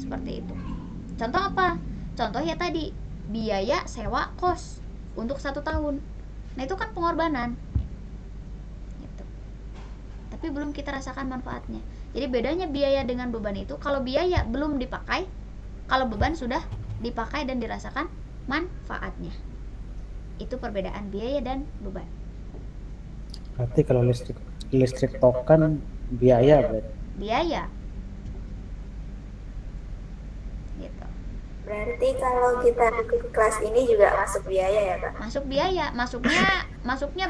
Seperti itu. Contoh apa? Contoh ya tadi, biaya sewa kos untuk 1 tahun. Nah, itu kan pengorbanan. Gitu. Tapi belum kita rasakan manfaatnya. Jadi bedanya biaya dengan beban itu, kalau biaya belum dipakai, kalau beban sudah dipakai dan dirasakan manfaatnya. Itu perbedaan biaya dan beban.
Berarti kalau listrik token biaya berarti.
Biaya. Gitu.
Berarti kalau kita ikut kelas ini juga masuk biaya ya, Kak?
Masuk biaya, masuknya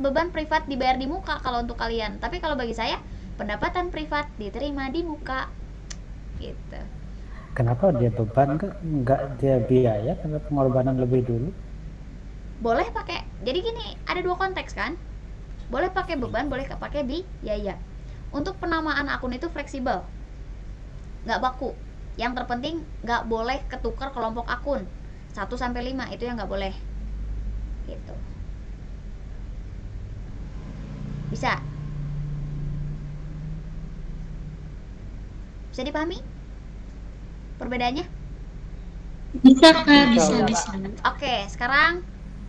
beban privat dibayar di muka kalau untuk kalian. Tapi kalau bagi saya, pendapatan privat diterima di muka. Gitu.
Kenapa dia beban enggak dia biaya, karena pengorbanan lebih dulu?
Boleh pakai, jadi gini, ada 2 konteks kan, boleh pakai beban, boleh pakai biaya. Untuk penamaan akun itu fleksibel, nggak baku. Yang terpenting nggak boleh ketukar kelompok akun 1-5, itu yang nggak boleh gitu. Bisa dipahami perbedaannya?
Bisa Kak, bisa.
Oke, sekarang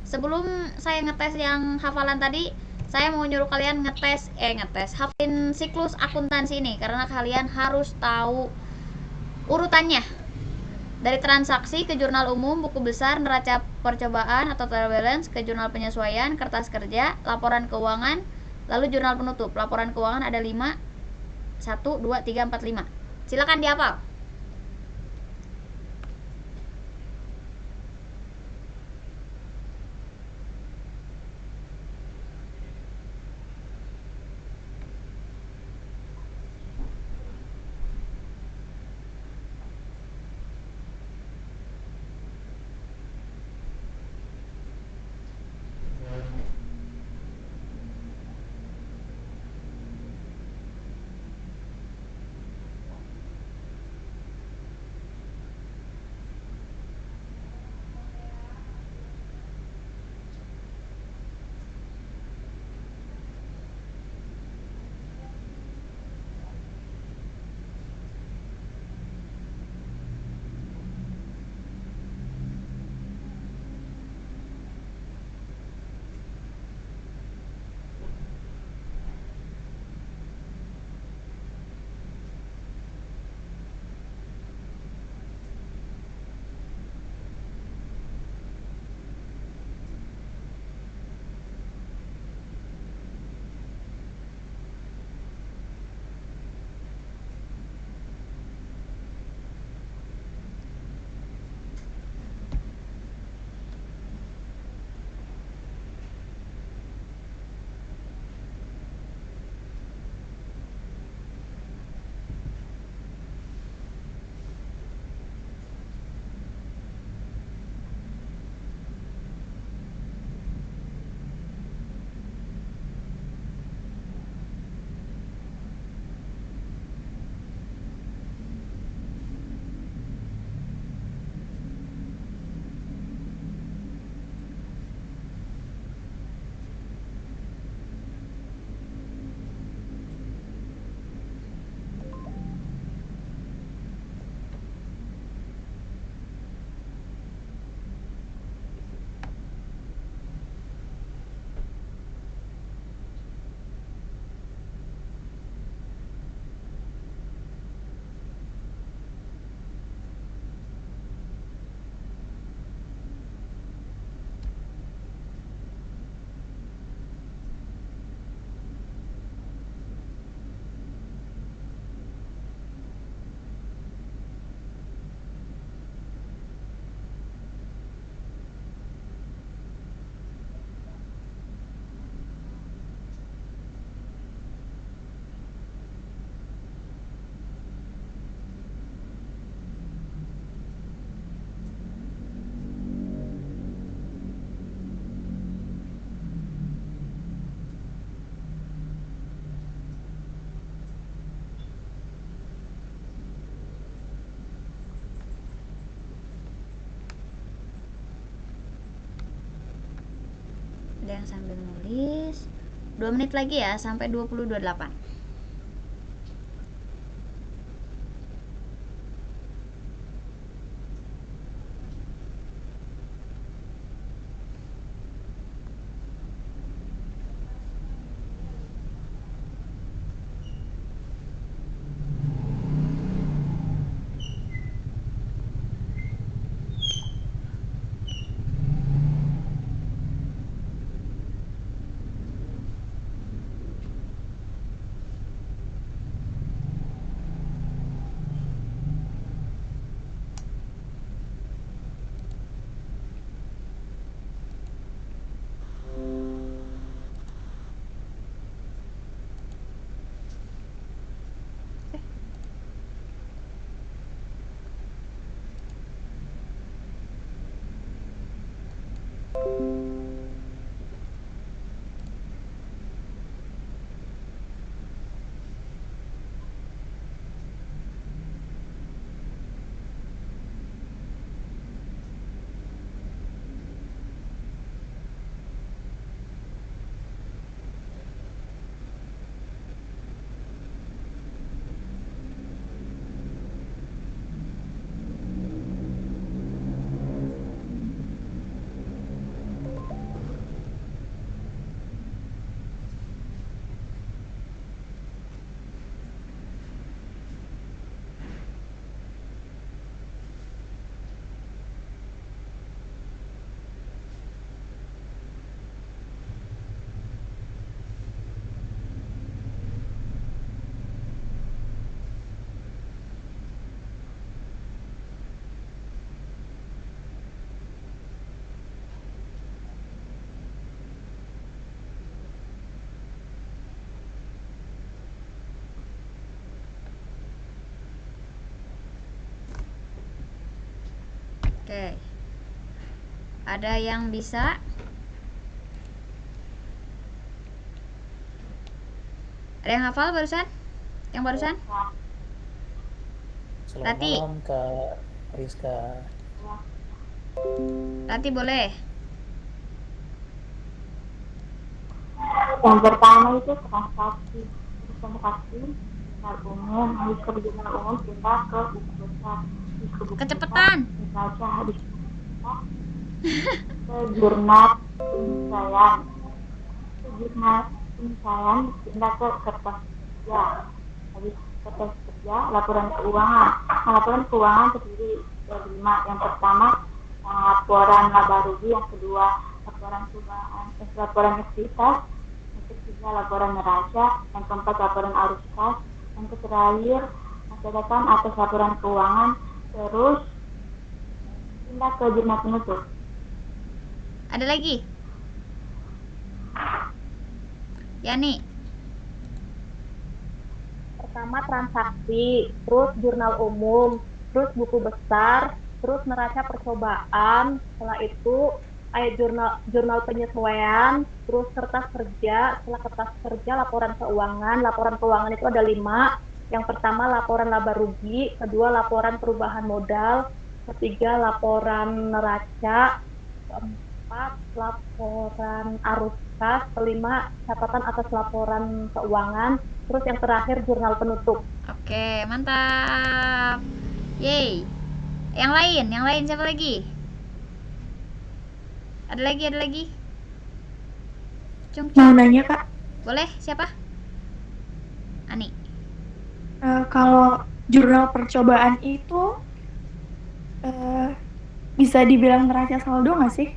sebelum saya ngetes yang hafalan tadi, saya mau nyuruh kalian ngetes hafalin siklus akuntansi ini, karena kalian harus tahu urutannya. Dari transaksi ke jurnal umum, buku besar, neraca percobaan atau trial balance, ke jurnal penyesuaian, kertas kerja, laporan keuangan, lalu jurnal penutup. Laporan keuangan ada 5, 1, 2, 3, 4, 5. Silakan dihafal. Ada yang sambil nulis. 2 menit lagi ya sampai 20.28. Oke. Ada yang bisa? Ada yang hafal barusan? Yang barusan?
Selamat
Rati.
malam Kak Rizka.
Rati boleh.
Yang pertama itu transaksi, jurnal umum, habis ke jurnal umum kita ke buku besar. Di buku
Kecepatan.
besar, dibaca habis itu kita ke jurnal penyelesaian. Ke jurnal penyelesaian pindah ke kertas kerja. Habis kertas kerja, laporan keuangan. Nah, laporan keuangan terdiri dari 5. Yang pertama laporan laba rugi, yang kedua laporan keuangan, laporan aktivitas, yang ketiga laporan neraca, yang keempat laporan arus kas, yang terakhir catatan atas laporan keuangan. Terus pindah ke jurnal penutup.
Ada lagi? Yani.
Pertama transaksi, terus jurnal umum, terus buku besar, terus neraca percobaan, setelah itu jurnal penyesuaian, terus kertas kerja, setelah kertas kerja laporan keuangan itu ada 5. Yang pertama laporan laba rugi, kedua laporan perubahan modal, ketiga laporan neraca, keempat laporan arus kas, kelima catatan atas laporan keuangan, terus yang terakhir jurnal penutup.
Oke, mantap. Yeay. Yang lain siapa lagi? Ada lagi?
Mau nanya Kak,
Boleh, siapa? Ani.
kalau jurnal percobaan itu bisa dibilang neraca saldo nggak sih?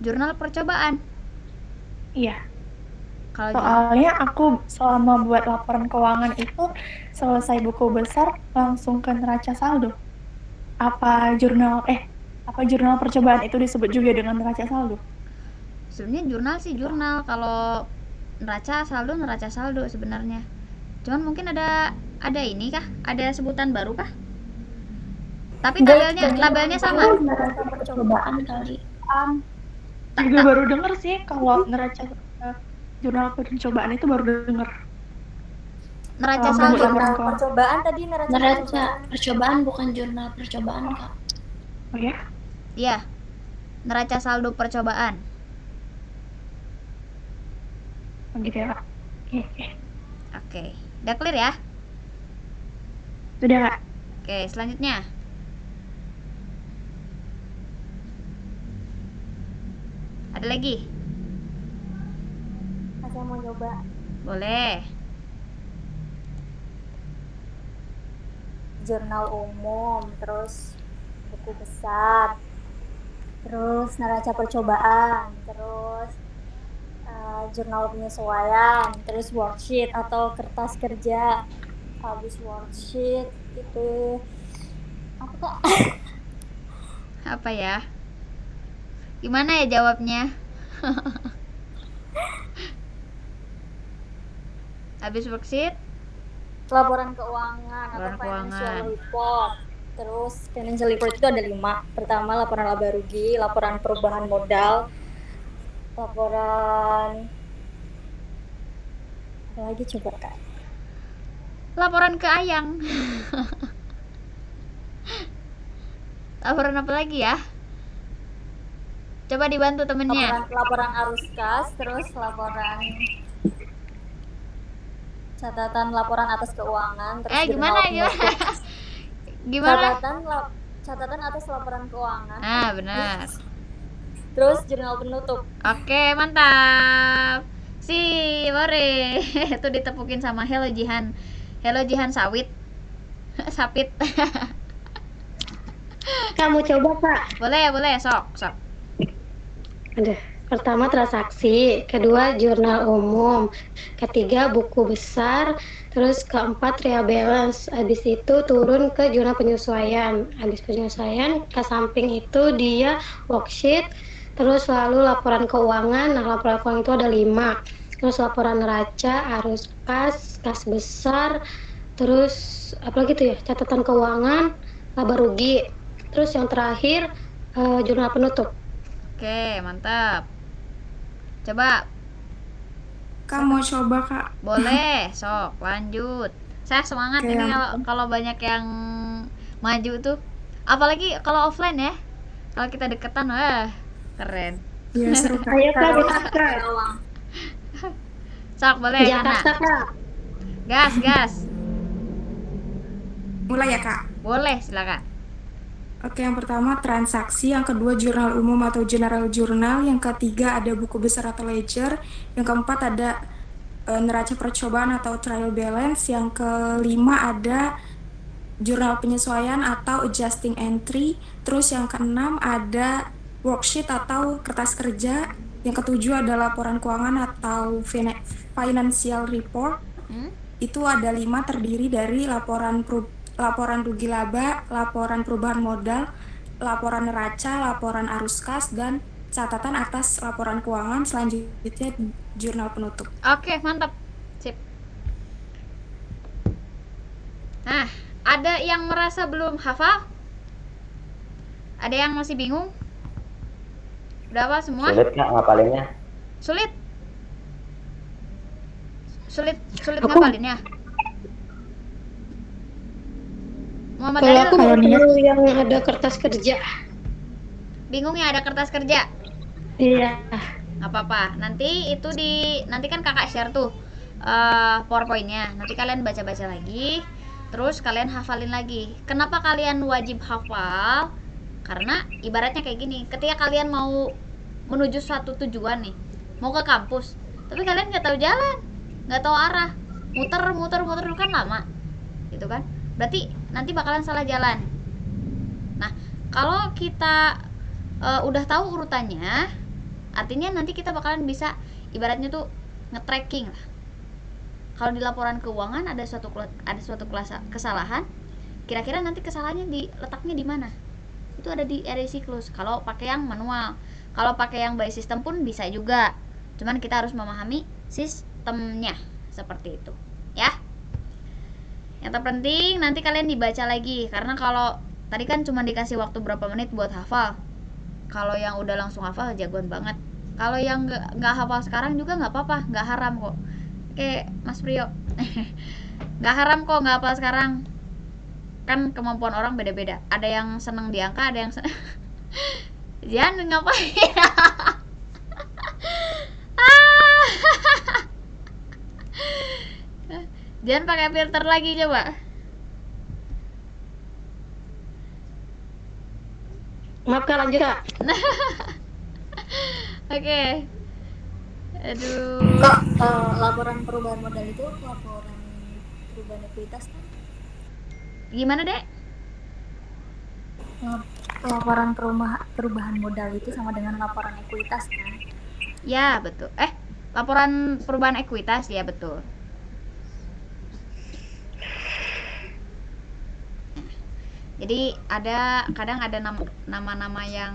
Jurnal percobaan.
Iya.
Kalau
Soalnya aku selama buat laporan keuangan itu selesai buku besar langsung ke neraca saldo. Apa jurnal percobaan itu disebut juga dengan neraca saldo?
sebenarnya jurnal sih jurnal. Kalau neraca saldo sebenarnya. Cuman mungkin ada ini kah? Ada sebutan baru kah? Tapi tabelnya sama.
Neraca percobaan kali.
Juga baru denger sih kalau neraca jurnal percobaan itu baru denger.
Neraca saldo.
Jurnal percobaan tadi
Neraca percobaan bukan jurnal percobaan Kak.
Oh ya?
Iya. Neraca saldo percobaan.
Begitu ya, Kak. Oke.
Oke, udah clear ya?
Sudah, Kak.
Oke, selanjutnya. Ada lagi?
Saya mau coba
Boleh.
jurnal umum, terus buku besar, terus neraca percobaan, terus jurnal penyesuaian, terus worksheet atau kertas kerja. Habis worksheet itu apa Kak?
Apa ya? Gimana ya jawabnya? Habis worksheet?
Laporan keuangan atau
Laporan
financial
keuangan.
report. Terus financial report itu ada 5. Pertama laporan laba rugi, laporan perubahan modal, laporan apa lagi coba Kak?
Laporan ke Ayang. Laporan apa lagi ya? Coba dibantu temennya.
Laporan arus kas, terus laporan catatan laporan atas keuangan, terus
Gimana? Gimana?
catatan atas laporan keuangan.
Benar.
Terus jurnal penutup.
Oke, mantap. More. Itu ditepukin sama Hello Jihan. Hello Jihan Sawit. Sapit.
Kamu coba, Kak.
Boleh, sok.
Ada. Pertama transaksi, kedua jurnal umum, ketiga buku besar, terus keempat real balance. Habis itu turun ke jurnal penyesuaian. Habis penyesuaian ke samping itu dia worksheet, terus lalu laporan keuangan. Nah, laporan keuangan itu ada 5. Terus laporan neraca, arus kas besar, terus apa lagi tuh ya? Catatan keuangan, laba rugi. Terus yang terakhir jurnal penutup.
Oke, mantap. Coba.
Kak mau coba, Kak?
Boleh, sok lanjut. Saya semangat
Oke,
ini kalau banyak yang maju tuh. Apalagi kalau offline ya. Kalau kita deketan, wah, keren.
Iya, seru Kak.
Ayo Kak, Kak.
Sok, boleh,
Jakarta,
Hana.
Kak.
Gas.
Mulai ya, Kak?
Boleh, silakan.
Oke, yang pertama transaksi, yang kedua jurnal umum atau general journal, yang ketiga ada buku besar atau ledger, yang keempat ada neraca percobaan atau trial balance, yang kelima ada jurnal penyesuaian atau adjusting entry, terus yang keenam ada worksheet atau kertas kerja, yang ketujuh ada laporan keuangan atau financial report. Itu ada 5 terdiri dari laporan rugi laba, laporan perubahan modal, laporan neraca, laporan arus kas, dan catatan atas laporan keuangan. Selanjutnya jurnal penutup.
Oke, mantap. Sip. Nah, ada yang merasa belum hafal? Ada yang masih bingung? Udah hafal semua?
Sulit nggak ngapalinnya?
Sulit ngapalinnya? Muhammad
Kalau aku
Dalil,
mau yang ada kertas kerja.
bingung ya ada kertas kerja?
Iya.
Nggak apa-apa. Nanti kan kakak share tuh PowerPoint-nya. Nanti kalian baca-baca lagi, terus kalian hafalin lagi. Kenapa kalian wajib hafal? Karena ibaratnya kayak gini, ketika kalian mau menuju suatu tujuan nih, mau ke kampus, tapi kalian nggak tahu jalan, nggak tahu arah, muter kan lama, gitu kan? Berarti nanti bakalan salah jalan. Nah, kalau kita udah tahu urutannya, artinya nanti kita bakalan bisa ibaratnya tuh nge-tracking lah. Kalau di laporan keuangan ada suatu kesalahan, kira-kira nanti kesalahannya letaknya di mana? Itu ada di area siklus. Kalau pakai yang manual, kalau pakai yang by system pun bisa juga. Cuman kita harus memahami sistemnya seperti itu, ya. Yang terpenting nanti kalian dibaca lagi, karena kalau tadi kan cuma dikasih waktu berapa menit buat hafal. Kalau yang udah langsung hafal jagoan banget. Kalau yang nggak hafal sekarang juga nggak apa-apa, nggak haram kok. Oke, Mas Priyo, nggak haram kok nggak hafal sekarang. Kan kemampuan orang beda-beda. Ada yang seneng di angka, ada yang jangan ngapain. Jangan pakai filter lagi coba.
Maaf Kak, lanjut Kak.
Oke. Aduh.
Kak, laporan perubahan modal itu laporan perubahan ekuitas kan?
Gimana, Dek?
Laporan perubahan modal itu sama dengan laporan ekuitas kan?
Ya, betul. Laporan perubahan ekuitas, ya betul. Jadi kadang ada nama-nama yang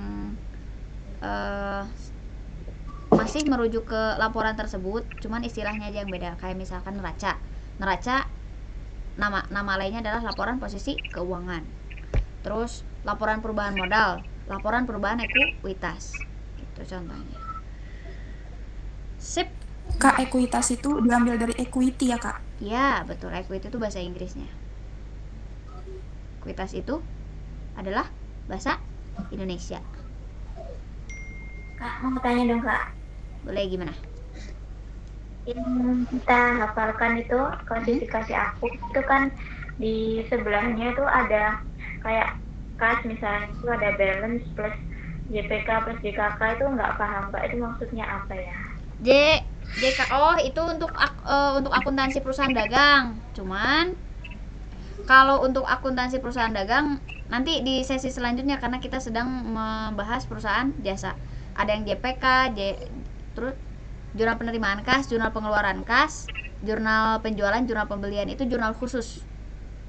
masih merujuk ke laporan tersebut, cuman istilahnya aja yang beda. Kayak misalkan neraca. Nama lainnya adalah laporan posisi keuangan. Terus laporan perubahan modal, laporan perubahan ekuitas. Itu contohnya. Sip.
Kak, ekuitas itu diambil dari equity ya, Kak?
Ya, betul. Equity itu bahasa Inggrisnya. Ekuitas itu adalah bahasa Indonesia.
Kak, mau tanya dong Kak.
Boleh, gimana?
Yang kita hafalkan itu klasifikasi aktif itu kan di sebelahnya itu ada kayak kas, misalnya itu ada balance plus JPK plus JKK, itu nggak paham Kak, itu maksudnya apa ya?
JKO itu untuk akuntansi perusahaan dagang. Cuman kalau untuk akuntansi perusahaan dagang nanti di sesi selanjutnya, karena kita sedang membahas perusahaan jasa. Ada yang JPK, terus jurnal penerimaan kas, jurnal pengeluaran kas, jurnal penjualan, jurnal pembelian, itu jurnal khusus.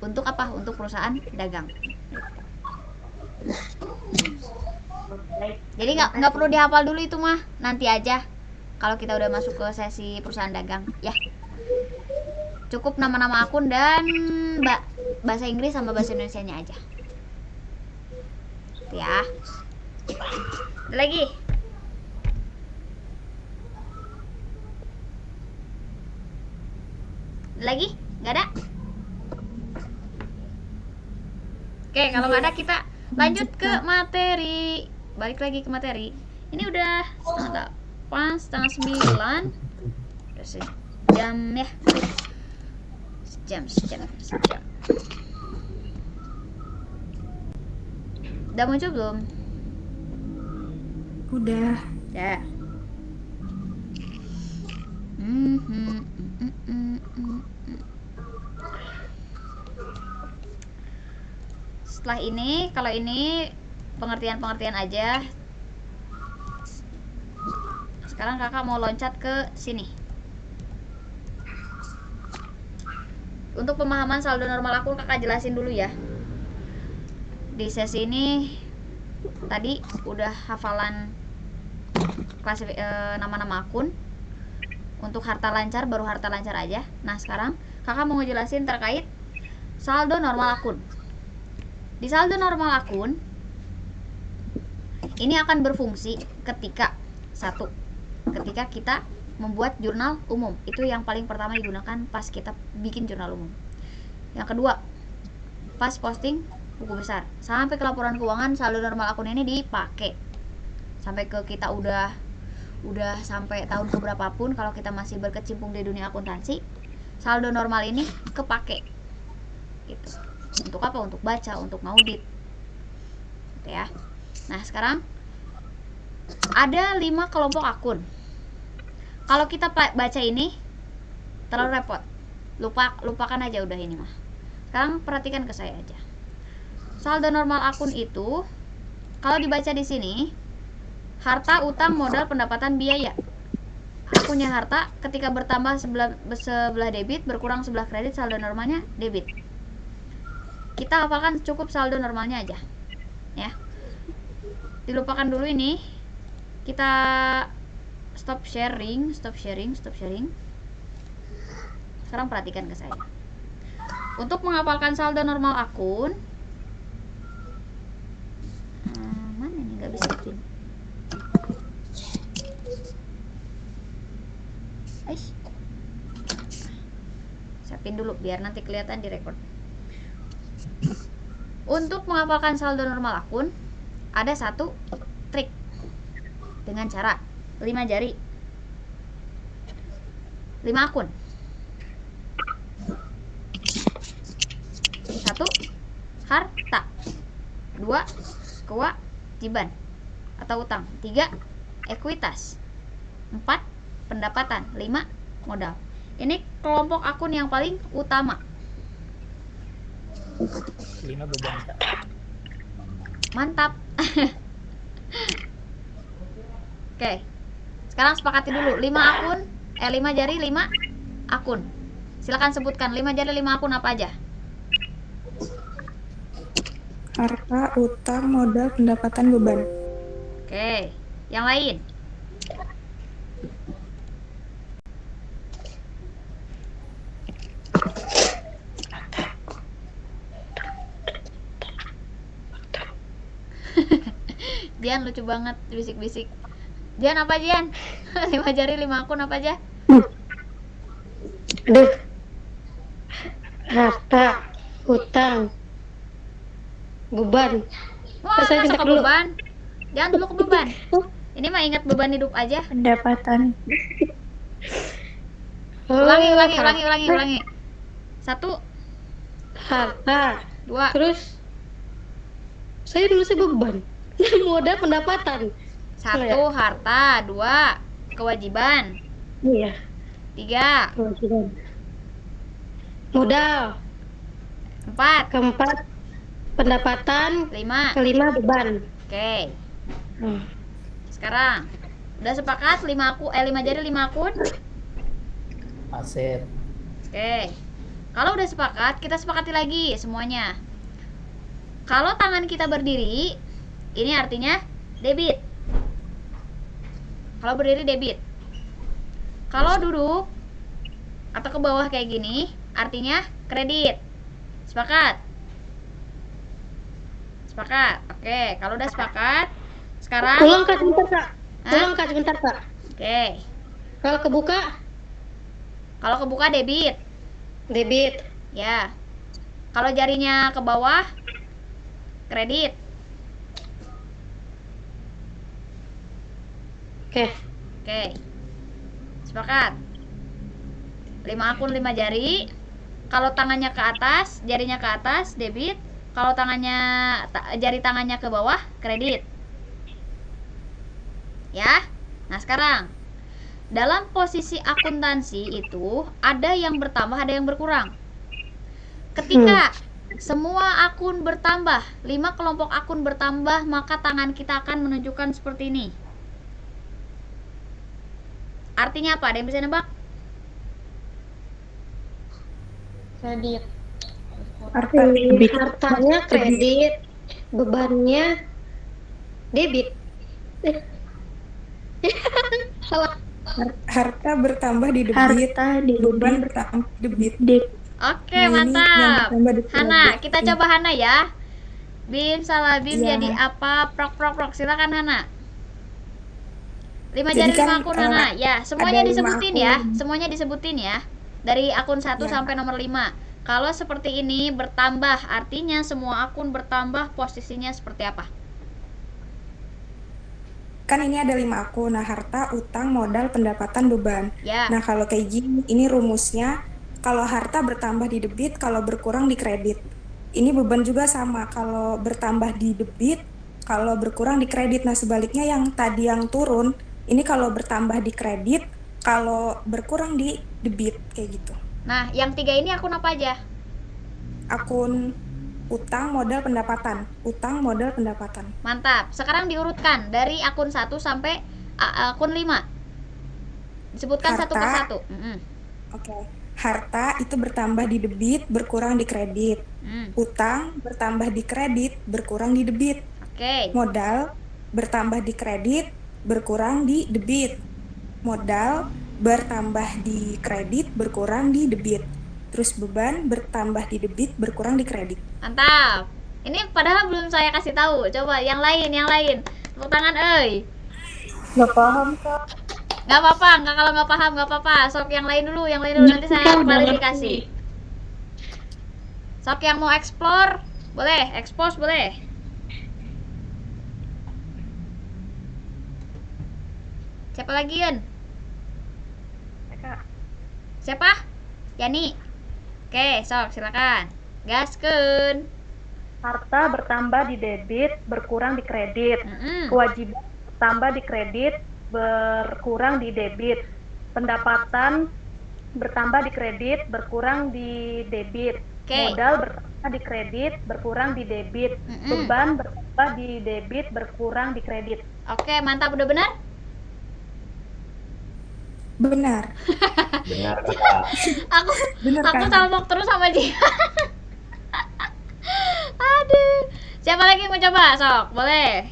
Untuk apa? Untuk perusahaan dagang. Jadi nggak perlu dihafal dulu itu mah, nanti aja kalau kita udah masuk ke sesi perusahaan dagang ya. Cukup nama-nama akun dan bahasa Inggris sama bahasa Indonesianya aja ya. Ada lagi? Nggak ada? Oke, kalau nggak ada kita lanjut ke materi. Balik lagi ke materi. Ini udah setengah 9. Udah sejam ya. Sejam. Udah muncul belum?
Udah.
Ya. Setelah ini, kalau ini pengertian aja. Sekarang kakak mau loncat ke sini. Untuk pemahaman saldo normal akun kakak jelasin dulu ya. Di sesi ini tadi udah hafalan nama-nama akun. Untuk harta lancar baru harta lancar aja. Nah, sekarang kakak mau ngejelasin terkait saldo normal akun. Di saldo normal akun ini akan berfungsi ketika ketika kita membuat jurnal umum. Itu yang paling pertama digunakan pas kita bikin jurnal umum. Yang kedua, pas posting buku besar. Sampai ke laporan keuangan, saldo normal akun ini dipakai. Sampai ke kita udah sampai tahun keberapa pun, kalau kita masih berkecimpung di dunia akuntansi, saldo normal ini kepake. Gitu. Untuk apa? Untuk baca, untuk ngaudit. Gitu ya. Nah, sekarang ada 5 kelompok akun. Kalau kita baca ini terlalu repot. Lupakan aja udah ini mah. Sekarang perhatikan ke saya aja. Saldo normal akun itu kalau dibaca di sini, harta, utang, modal, pendapatan, biaya. Akunnya harta ketika bertambah sebelah debit, berkurang sebelah kredit, saldo normalnya debit. Kita hafalkan cukup saldo normalnya aja. Ya. Dilupakan dulu ini. Kita stop sharing. Sekarang perhatikan ke saya. Untuk menghafalkan saldo normal akun, mana nih, nggak bisa pin. Saya pin dulu biar nanti kelihatan di record. Untuk menghafalkan saldo normal akun, ada satu trik dengan cara 5 jari, 5 akun. 1 harta, 2 kewajiban atau utang, 3 ekuitas, 4 pendapatan, 5 modal. Ini kelompok akun yang paling utama.
5 beban, Kak.
Mantap. Oke. Sekarang sepakati dulu 5 akun, 5 jari 5 akun. Silakan sebutkan 5 jari 5 akun apa aja?
Harta, utang, modal, pendapatan, beban.
Oke. Yang lain? Dian lucu banget bisik-bisik. Dian apa Dian? 5 jari 5 akun apa aja?
Aduh. Harta, utang, beban.
Wah,
Saya
masuk
minta
ke
dulu.
beban. Jangan dulu ke beban. Ini mah ingat beban hidup aja.
Pendapatan.
Ulangi. 1
Harta.
2
Terus saya dulu beban. Modal, pendapatan.
1 harta, 2 kewajiban,
Iya.
3
Kewajiban. Modal.
4
Keempat pendapatan.
5.
Kelima beban.
Oke. Sekarang udah sepakat 5 jari 5 akun?
Aset.
Oke. Kalau udah sepakat, kita sepakati lagi semuanya. Kalau tangan kita berdiri, ini artinya debit. Kalau berdiri debit. Kalau duduk atau ke bawah kayak gini, artinya kredit. Sepakat? Sepakat. Oke, kalau udah sepakat, sekarang
Ulang Kak, sebentar Kak. Ulang Kak, sebentar Kak.
Oke.
Kalau kebuka?
Kalau kebuka debit.
Debit.
Ya. Kalau jarinya ke bawah kredit. Oke. Sepakat. 5 akun 5 jari. Kalau tangannya ke atas, jarinya ke atas debit. Kalau jari tangannya ke bawah kredit. Ya. Nah, sekarang dalam posisi akuntansi itu ada yang bertambah, ada yang berkurang. Ketika semua akun bertambah, 5 kelompok akun bertambah, maka tangan kita akan menunjukkan seperti ini. Artinya apa? Ada yang bisa nebak?
Kredit.
Debit.
Hartanya kredit, bebannya debit. Salah.
Harta bertambah di debit, beban bertambah di debit.
Oke,
Nah, ini yang
mantap.
bertambah di
Hana,
kredit.
kita coba Hana ya. Bim salah Bim
Iya.
jadi apa? Prok. Silakan Hana. 5
Jadi
jari 5
kan,
akun Hana. Ya, semuanya
ada 5
disebutin ya.
akun.
Semuanya disebutin ya. Dari akun 1
Ya.
sampai nomor 5. Kalau seperti ini bertambah, artinya semua akun bertambah, posisinya seperti apa?
Kan ini ada 5 akun. Nah, harta, utang, modal, pendapatan, beban.
Ya.
Nah, kalau kayak gini, ini rumusnya. Kalau harta bertambah di debit, kalau berkurang di kredit. Ini beban juga sama. Kalau bertambah di debit, kalau berkurang di kredit. Nah, sebaliknya yang tadi yang turun, ini kalau bertambah di kredit, kalau berkurang di debit, kayak gitu.
Nah, yang 3 ini akun apa aja?
Akun utang, modal, pendapatan. Utang, modal, pendapatan.
Mantap. Sekarang diurutkan dari akun 1 sampai akun 5. Disebutkan satu
Harta.
persatu.
Oke. Harta itu bertambah di debit, berkurang di kredit. Utang bertambah di kredit, berkurang di debit.
Oke.
Modal bertambah di kredit, berkurang di debit. Modal bertambah di kredit, berkurang di debit. Terus beban bertambah di debit, berkurang di kredit.
Mantap. Ini padahal belum saya kasih tahu. Coba yang lain. Tepuk tangan, euy.
Gak paham Kak.
Gak apa-apa, kalau nggak paham nggak apa-apa. Sok yang lain dulu nanti saya klarifikasi. Sok yang mau explore, boleh. Expose boleh. Siapa lagi, Yun? Siapa? Yani. Oke, sok silakan. Gaskeun.
Harta bertambah di debit, berkurang di kredit. Kewajiban bertambah di kredit, berkurang di debit. Pendapatan bertambah di kredit, berkurang di debit. Modal bertambah di kredit, berkurang di debit. Beban bertambah di debit, berkurang di kredit.
Oke, mantap, udah benar?
Benar.
Benar, Kak.
Aku talbok terus sama dia. Aduh. Siapa lagi mau coba? Sok, boleh.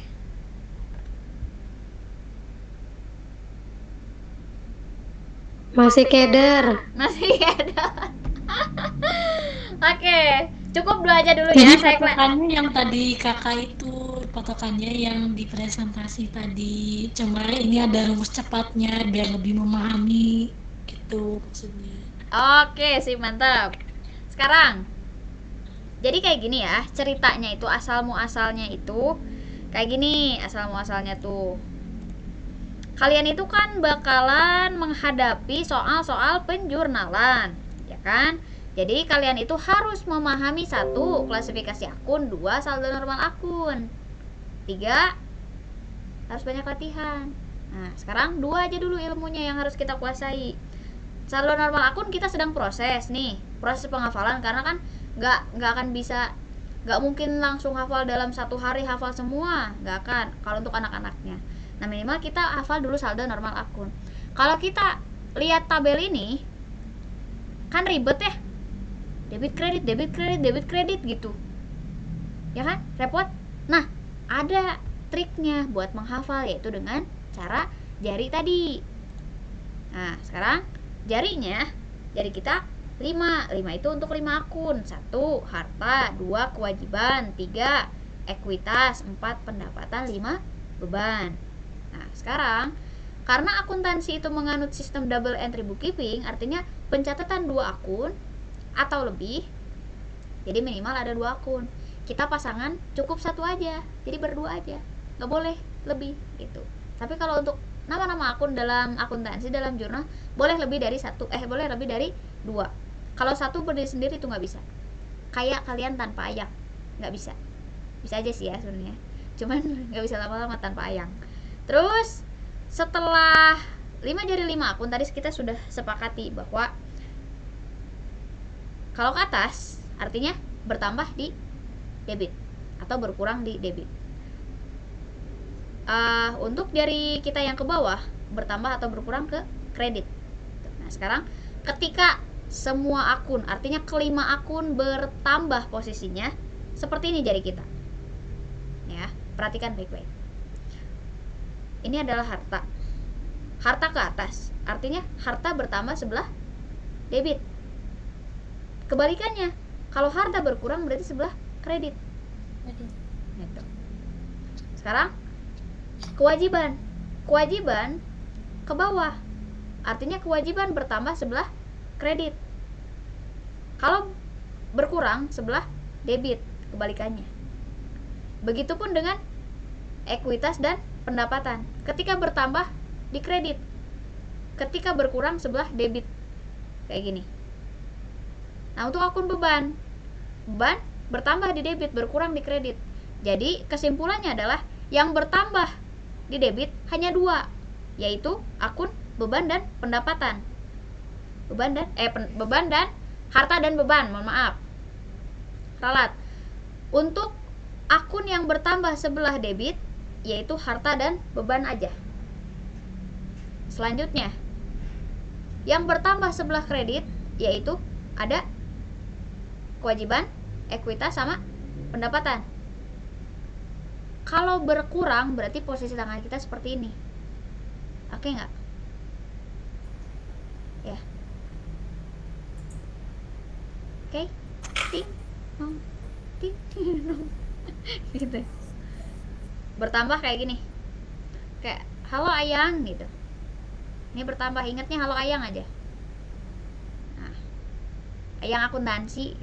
Masih keder.
Oke, cukup 2 aja dulu
Jadi
ya. Saya
patokannya yang tadi kakak itu, patokannya yang di presentasi tadi. Cuma ini ada rumus cepatnya biar lebih memahami gitu maksudnya.
Oke, sih mantap. Sekarang, jadi kayak gini ya, ceritanya itu asal muasalnya itu kayak gini, asal muasalnya tuh. Kalian itu kan bakalan menghadapi soal-soal penjurnalan, ya kan? Jadi kalian itu harus memahami 1, klasifikasi akun, 2, saldo normal akun, 3, harus banyak latihan. Nah, sekarang 2 aja dulu ilmunya yang harus kita kuasai. Saldo normal akun kita sedang proses nih, proses penghafalan, karena kan nggak akan bisa, nggak mungkin langsung hafal dalam 1 hari hafal semua, nggak akan kalau untuk anak-anaknya. Nah, minimal kita hafal dulu saldo normal akun. Kalau kita lihat tabel ini kan ribet ya, debit kredit gitu ya kan, repot. Nah, ada triknya buat menghafal, yaitu dengan cara jari tadi. Nah, sekarang jari kita 5 itu untuk 5 akun. 1 harta, 2 kewajiban, 3 ekuitas, 4 pendapatan, 5 beban. Nah, sekarang karena akuntansi itu menganut sistem double entry bookkeeping, artinya pencatatan 2 akun atau lebih, jadi minimal ada 2 akun. Kita pasangan cukup 1 aja, jadi berdua aja, nggak boleh lebih gitu. Tapi kalau untuk nama-nama akun dalam akuntansi, dalam jurnal, boleh lebih dari 1, boleh lebih dari 2. Kalau 1 berdiri sendiri itu nggak bisa, kayak kalian tanpa ayang, nggak bisa. Bisa aja sih ya sebenarnya, cuman nggak bisa lama-lama tanpa ayang. Terus setelah 5 jari 5 akun tadi kita sudah sepakati bahwa kalau ke atas artinya bertambah di debit atau berkurang di debit. Untuk jari kita yang ke bawah bertambah atau berkurang ke kredit. Nah, sekarang ketika semua akun, artinya kelima akun bertambah posisinya, seperti ini jari kita. Ya, perhatikan baik-baik. Ini adalah harta. Harta ke atas, artinya harta bertambah sebelah debit. Kebalikannya, kalau harta berkurang berarti sebelah kredit. Gitu. Sekarang kewajiban. Kewajiban ke bawah, artinya kewajiban bertambah sebelah kredit. Kalau berkurang sebelah debit, kebalikannya. Begitupun dengan ekuitas dan pendapatan. Ketika bertambah di kredit, ketika berkurang sebelah debit, kayak gini. Nah, untuk akun beban bertambah di debit, berkurang di kredit. Jadi kesimpulannya adalah yang bertambah di debit hanya 2, yaitu akun beban dan pendapatan. Beban dan harta dan beban, mohon maaf, ralat. Untuk akun yang bertambah sebelah debit, yaitu harta dan beban aja. Selanjutnya, yang bertambah sebelah kredit, yaitu ada kewajiban, ekuitas, sama pendapatan. Kalau berkurang berarti posisi tangan kita seperti ini. Oke nggak? Ya. Oke. Ting nong ting nong. Gitu. Bertambah kayak gini. Kayak halo ayang gitu. Ini bertambah, ingatnya halo ayang aja. Nah, ayang akuntansi.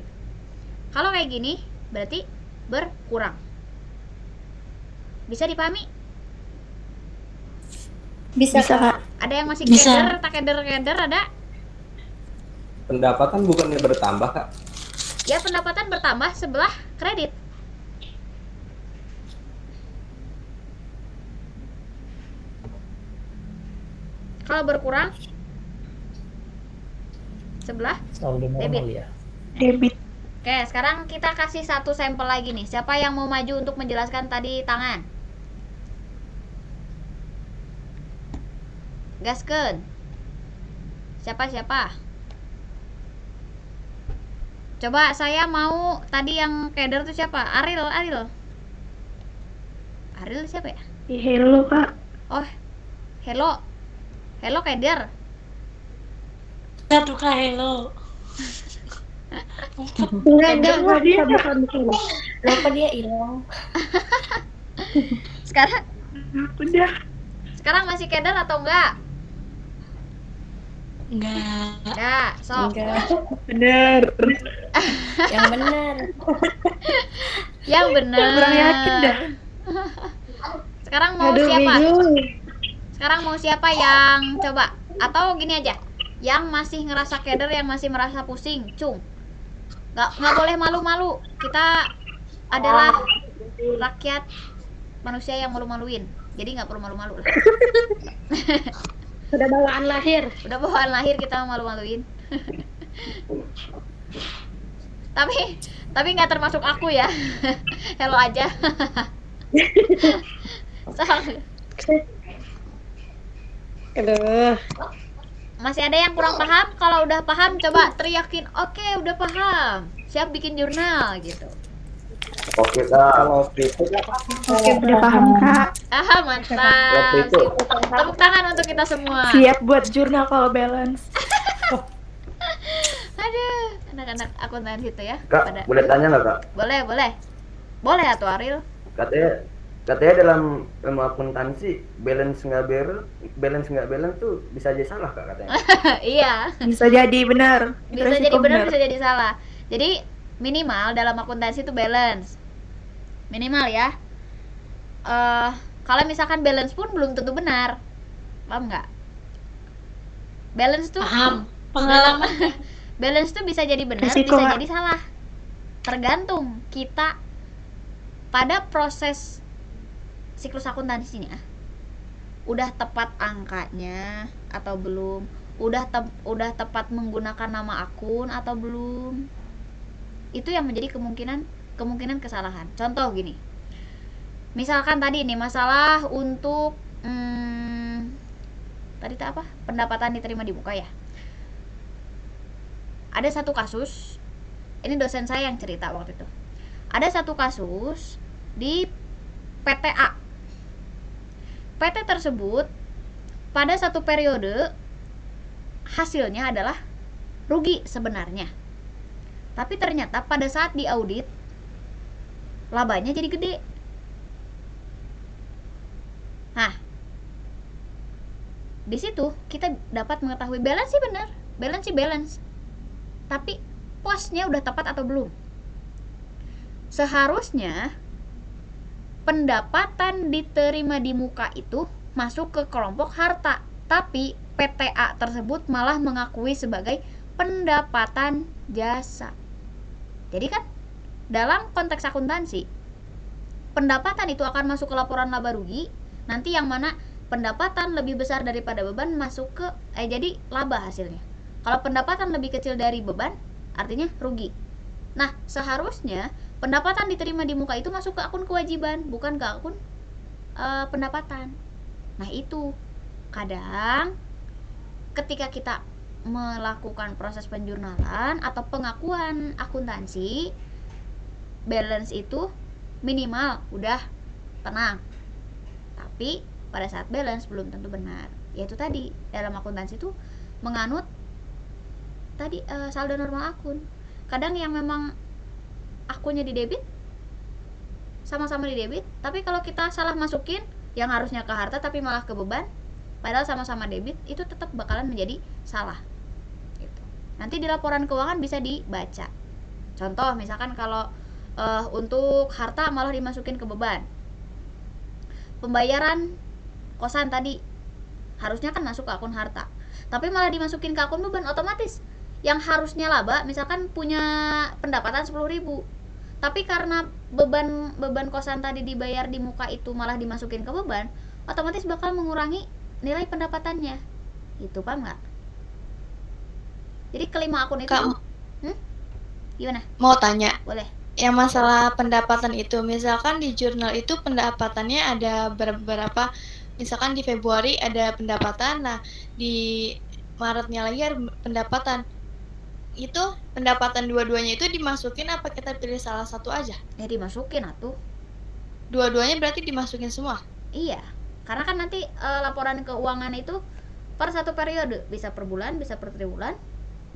Kalau kayak gini berarti berkurang. Bisa dipahami?
Bisa, Kak.
Ada yang masih
Bisa.
keder, tak keder ada?
Pendapatan bukannya bertambah, Kak?
Ya pendapatan bertambah sebelah kredit. Kalau berkurang sebelah
Saldo normal
debit.
ya.
Debit.
Oke, sekarang kita kasih satu sampel lagi nih. Siapa yang mau maju untuk menjelaskan tadi tangan? Gaskeun. Siapa? Coba saya mau tadi yang keder tuh siapa? Aril. Aril siapa ya?
Hello, Kak.
Oh, hello keder.
Satu Kak, hello.
Enggak, bukan.
Kenapa dia hilang?
Sekarang masih keder atau enggak?
Enggak,
sok.
Bener.
Yang benar.
Yang benar.
Kurang yakin dah.
Sekarang mau siapa? Sekarang mau siapa yang coba? Atau gini aja, yang masih ngerasa keder, yang masih merasa pusing, cung. Nggak boleh malu-malu. Kita adalah rakyat manusia yang malu-maluin. Jadi nggak perlu malu-malu lah.
Udah bawaan lahir.
Kita malu-maluin. tapi nggak termasuk aku ya. Hello aja.
Aduh.
Masih ada yang kurang paham? Kalau udah paham coba teriakin, oke udah paham, siap bikin jurnal gitu.
Oke Kak.
Oke, udah paham, Kak.
Mantap. Tepuk tangan untuk kita semua.
Siap buat jurnal kalau balance.
Aduh, anak-anak akuntansi itu ya.
Kak, boleh tanya nggak Kak?
Boleh atuh Aril.
Katanya dalam ilmu akuntansi balance nggak balance tuh bisa aja salah Kak katanya.
Iya.
Bisa jadi benar.
Bisa jadi benar, bisa jadi salah. Jadi minimal dalam akuntansi itu balance. Minimal ya. Kalau misalkan balance pun belum tentu benar. Paham nggak? Balance tuh
paham. Pengalaman.
Balance tuh bisa jadi benar,
Resiko,
bisa
Kak.
jadi salah. Tergantung kita pada proses siklus akuntansinya. Udah tepat angkanya atau belum? Udah tepat menggunakan nama akun atau belum? Itu yang menjadi kemungkinan kesalahan. Contoh gini. Misalkan tadi ini masalah untuk tadi itu apa? Pendapatan diterima di muka ya. Ada satu kasus, ini dosen saya yang cerita waktu itu. Ada satu kasus di PTA. PT tersebut pada satu periode hasilnya adalah rugi sebenarnya. Tapi ternyata pada saat diaudit labanya jadi gede. Nah, di situ kita dapat mengetahui balance sih benar, balance. Tapi posnya udah tepat atau belum? Seharusnya pendapatan diterima di muka itu masuk ke kelompok harta, tapi PTA tersebut malah mengakui sebagai pendapatan jasa. Jadi kan dalam konteks akuntansi, pendapatan itu akan masuk ke laporan laba rugi, nanti yang mana pendapatan lebih besar daripada beban masuk ke jadi laba hasilnya. Kalau pendapatan lebih kecil dari beban, artinya rugi. Nah, seharusnya pendapatan diterima di muka itu masuk ke akun kewajiban, bukan ke akun pendapatan. Nah, itu kadang ketika kita melakukan proses penjurnalan atau pengakuan akuntansi, balance itu minimal udah tenang. Tapi pada saat balance belum tentu benar. Yaitu tadi dalam akuntansi itu menganut tadi saldo normal akun. Kadang yang memang akunnya di debit, sama-sama di debit, tapi kalau kita salah masukin yang harusnya ke harta tapi malah ke beban, padahal sama-sama debit, itu tetap bakalan menjadi salah gitu. Nanti di laporan keuangan bisa dibaca. Contoh misalkan kalau untuk harta malah dimasukin ke beban, pembayaran kosan tadi harusnya kan masuk ke akun harta, tapi malah dimasukin ke akun beban, otomatis yang harusnya laba misalkan punya pendapatan 10.000, tapi karena beban kosan tadi dibayar di muka itu malah dimasukin ke beban, otomatis bakal mengurangi nilai pendapatannya. Itu paham nggak? Jadi kelima akun itu gimana?
Mau tanya.
Boleh.
Yang masalah pendapatan itu, misalkan di jurnal itu pendapatannya ada berapa, misalkan di Februari ada pendapatan, nah di Maretnya lagi ada pendapatan. Itu pendapatan dua-duanya itu dimasukin apa kita pilih salah satu aja?
Ya dimasukin atuh.
Dua-duanya berarti dimasukin semua?
Iya, karena kan nanti laporan keuangan itu per satu periode, bisa per bulan, bisa per triwulan,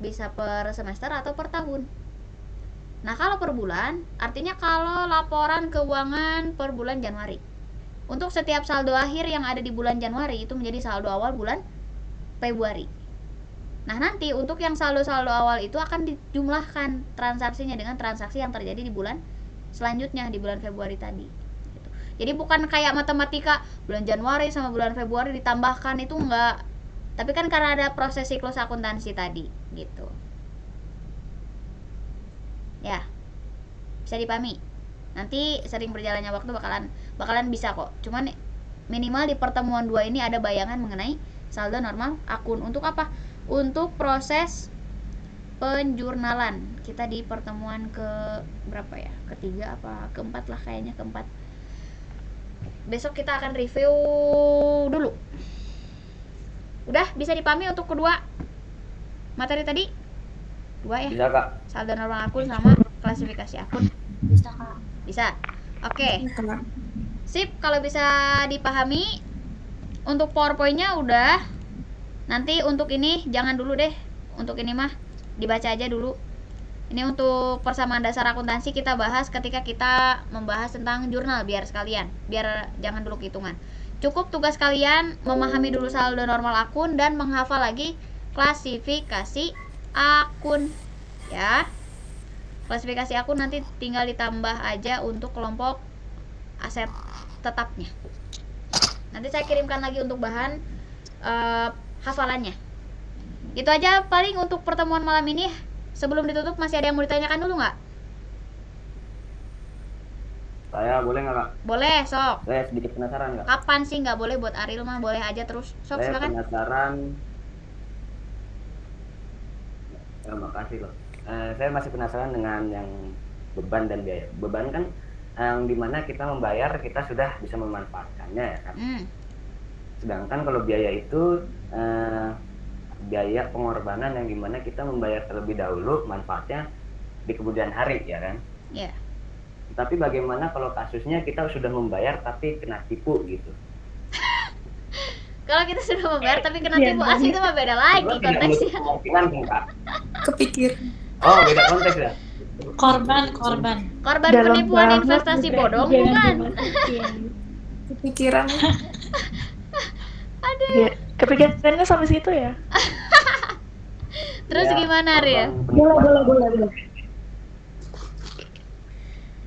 bisa per semester atau per tahun. Nah kalau per bulan, artinya kalau laporan keuangan per bulan Januari, untuk setiap saldo akhir yang ada di bulan Januari itu menjadi saldo awal bulan Februari. Nah nanti untuk yang saldo-saldo awal itu akan dijumlahkan transaksinya dengan transaksi yang terjadi di bulan selanjutnya, di bulan Februari tadi gitu. Jadi bukan kayak matematika bulan Januari sama bulan Februari ditambahkan, itu enggak, tapi kan karena ada proses siklus akuntansi tadi gitu ya. Bisa dipahami. Nanti sering berjalannya waktu bakalan bisa kok, cuman minimal di pertemuan 2 ini ada bayangan mengenai saldo normal akun. Untuk apa? Untuk proses penjurnalan kita di pertemuan ke berapa ya, ketiga apa keempat lah, kayaknya keempat. Besok kita akan review dulu. Udah bisa dipahami untuk kedua materi tadi? 2 ya?
Bisa Kak.
Saldo normal akun sama klasifikasi akun.
Bisa Kak.
Bisa. Oke. Sip, kalau bisa dipahami. Untuk PowerPoint-nya udah. Nanti untuk ini jangan dulu deh. Untuk ini mah dibaca aja dulu. Ini untuk persamaan dasar akuntansi kita bahas ketika kita membahas tentang jurnal, biar sekalian, biar jangan dulu hitungan. Cukup tugas kalian memahami dulu saldo normal akun dan menghafal lagi klasifikasi akun ya. Klasifikasi akun nanti tinggal ditambah aja untuk kelompok aset tetapnya. Nanti saya kirimkan lagi untuk bahan hafalannya. Itu aja paling untuk pertemuan malam ini. Sebelum ditutup masih ada yang mau ditanyakan dulu nggak?
Saya boleh nggak Kak?
Boleh, sok.
Saya sedikit penasaran nggak?
Kapan sih nggak boleh buat Ariel mah? Boleh aja terus. Sok
Saya
silakan.
penasaran. Terima kasih loh. Saya masih penasaran dengan yang beban dan biaya. Beban kan yang dimana kita membayar, kita sudah bisa memanfaatkannya ya kan. Sedangkan kalau biaya itu biaya pengorbanan yang dimana kita membayar terlebih dahulu, manfaatnya di kemudian hari ya kan.
Iya.
Tapi bagaimana kalau kasusnya kita sudah membayar tapi kena tipu gitu?
Kalau kita sudah membayar tapi kena tipu asli itu mah beda lagi konteksnya.
Kepikir.
Oh, beda konteks ya.
Korban
Penipuan investasi bodong bukan?
Kepikiran.
Aduh.
Ya, kepikirannya sampai situ ya.
Terus
Ya,
gimana Ria?
Boleh.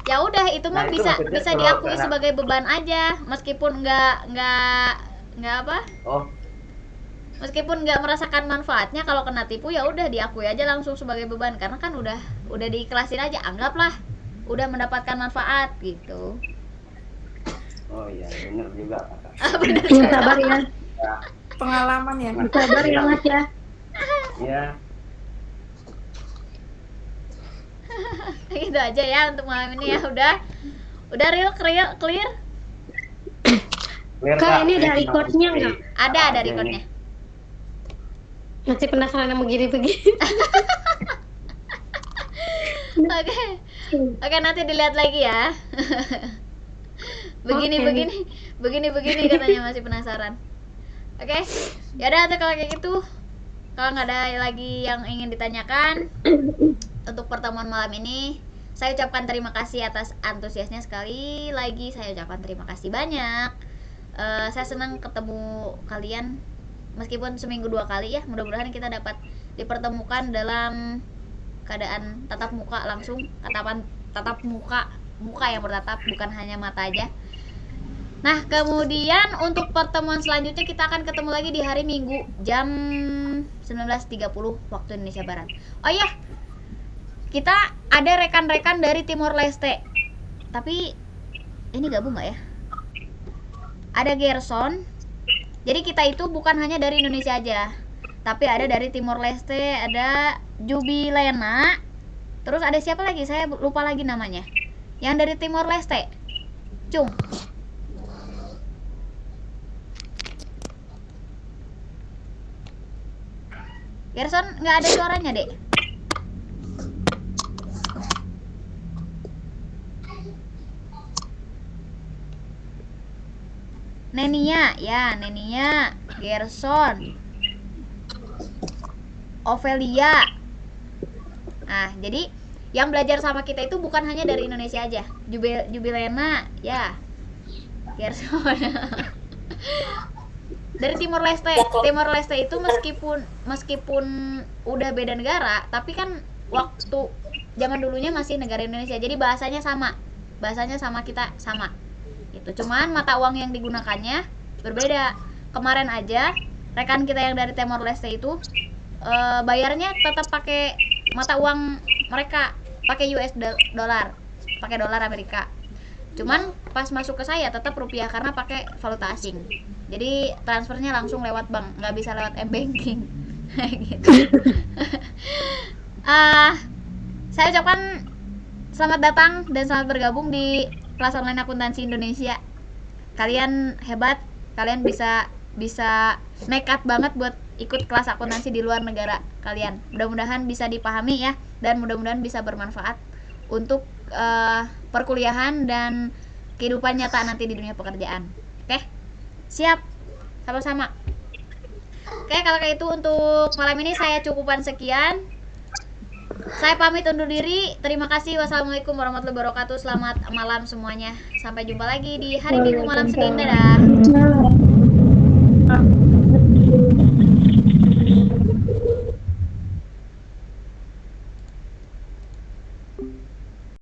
Ya udah itu mah
Nah, itu
bisa
maksudnya kalau
diakui
karena-
sebagai beban aja, meskipun nggak apa?
Oh,
Meskipun nggak merasakan manfaatnya, kalau kena tipu ya udah diakui aja langsung sebagai beban, karena kan udah diiklasin aja, anggaplah udah mendapatkan manfaat gitu.
oh iya benar juga Kakak.
Bener.
Yang sabar ya.
Ya,
Pengalaman ya.
Sabar ya Mas ya.
ya.
Gitu aja ya untuk malam ini ya. Udah real clear.
Clear,
Kak, ini ada recordnya nggak?
Ada recordnya.
Masih penasaran sama begini-begini.
Oke, nanti dilihat lagi ya. begini katanya masih penasaran. Oke, yaudah tuh kalau kayak gitu. Kalau nggak ada lagi yang ingin ditanyakan untuk pertemuan malam ini, saya ucapkan terima kasih atas antusiasnya. Sekali lagi saya ucapkan terima kasih banyak. Saya senang ketemu kalian meskipun seminggu 2 kali ya. Mudah-mudahan kita dapat dipertemukan dalam keadaan tatap muka langsung, tatap muka yang bertatap, bukan hanya mata aja. Nah, kemudian untuk pertemuan selanjutnya kita akan ketemu lagi di hari Minggu jam 19.30 waktu Indonesia Barat. Oh iya, kita ada rekan-rekan dari Timor Leste. Tapi ini gabung nggak ya? Ada Gerson. Jadi kita itu bukan hanya dari Indonesia aja, tapi ada dari Timor Leste, ada Jubilena. Terus ada siapa lagi? Saya lupa lagi namanya. Yang dari Timor Leste. Cung. Gerson nggak ada suaranya, Dek. Nenia, ya, Nenia, Gerson, Ovelia. Nah, jadi yang belajar sama kita itu bukan hanya dari Indonesia aja. Jubilena, ya, Gerson. Dari Timor Leste. Timor Leste itu meskipun udah beda negara, tapi kan waktu zaman dulunya masih negara Indonesia. Jadi bahasanya sama. Bahasanya sama kita sama. Gitu. Cuman mata uang yang digunakannya berbeda. Kemarin aja rekan kita yang dari Timor Leste itu bayarnya tetap pakai mata uang mereka, pakai US dollar, pakai dolar Amerika. Cuman pas masuk ke saya tetap rupiah karena pakai valuta asing. Jadi transfernya langsung lewat bank, nggak bisa lewat m-banking. Gitu. Saya ucapkan selamat datang dan selamat bergabung di kelas online akuntansi Indonesia. Kalian hebat, kalian bisa nekat banget buat ikut kelas akuntansi di luar negara kalian. Mudah-mudahan bisa dipahami ya, dan mudah-mudahan bisa bermanfaat untuk perkuliahan dan kehidupan nyata nanti di dunia pekerjaan. Oke? Siap? Sama-sama. Oke, kalau kayak itu untuk malam ini saya cukupan sekian. Saya pamit undur diri. Terima kasih. Wassalamualaikum warahmatullahi wabarakatuh. Selamat malam semuanya. Sampai jumpa lagi di hari Minggu malam Senin. Dadah.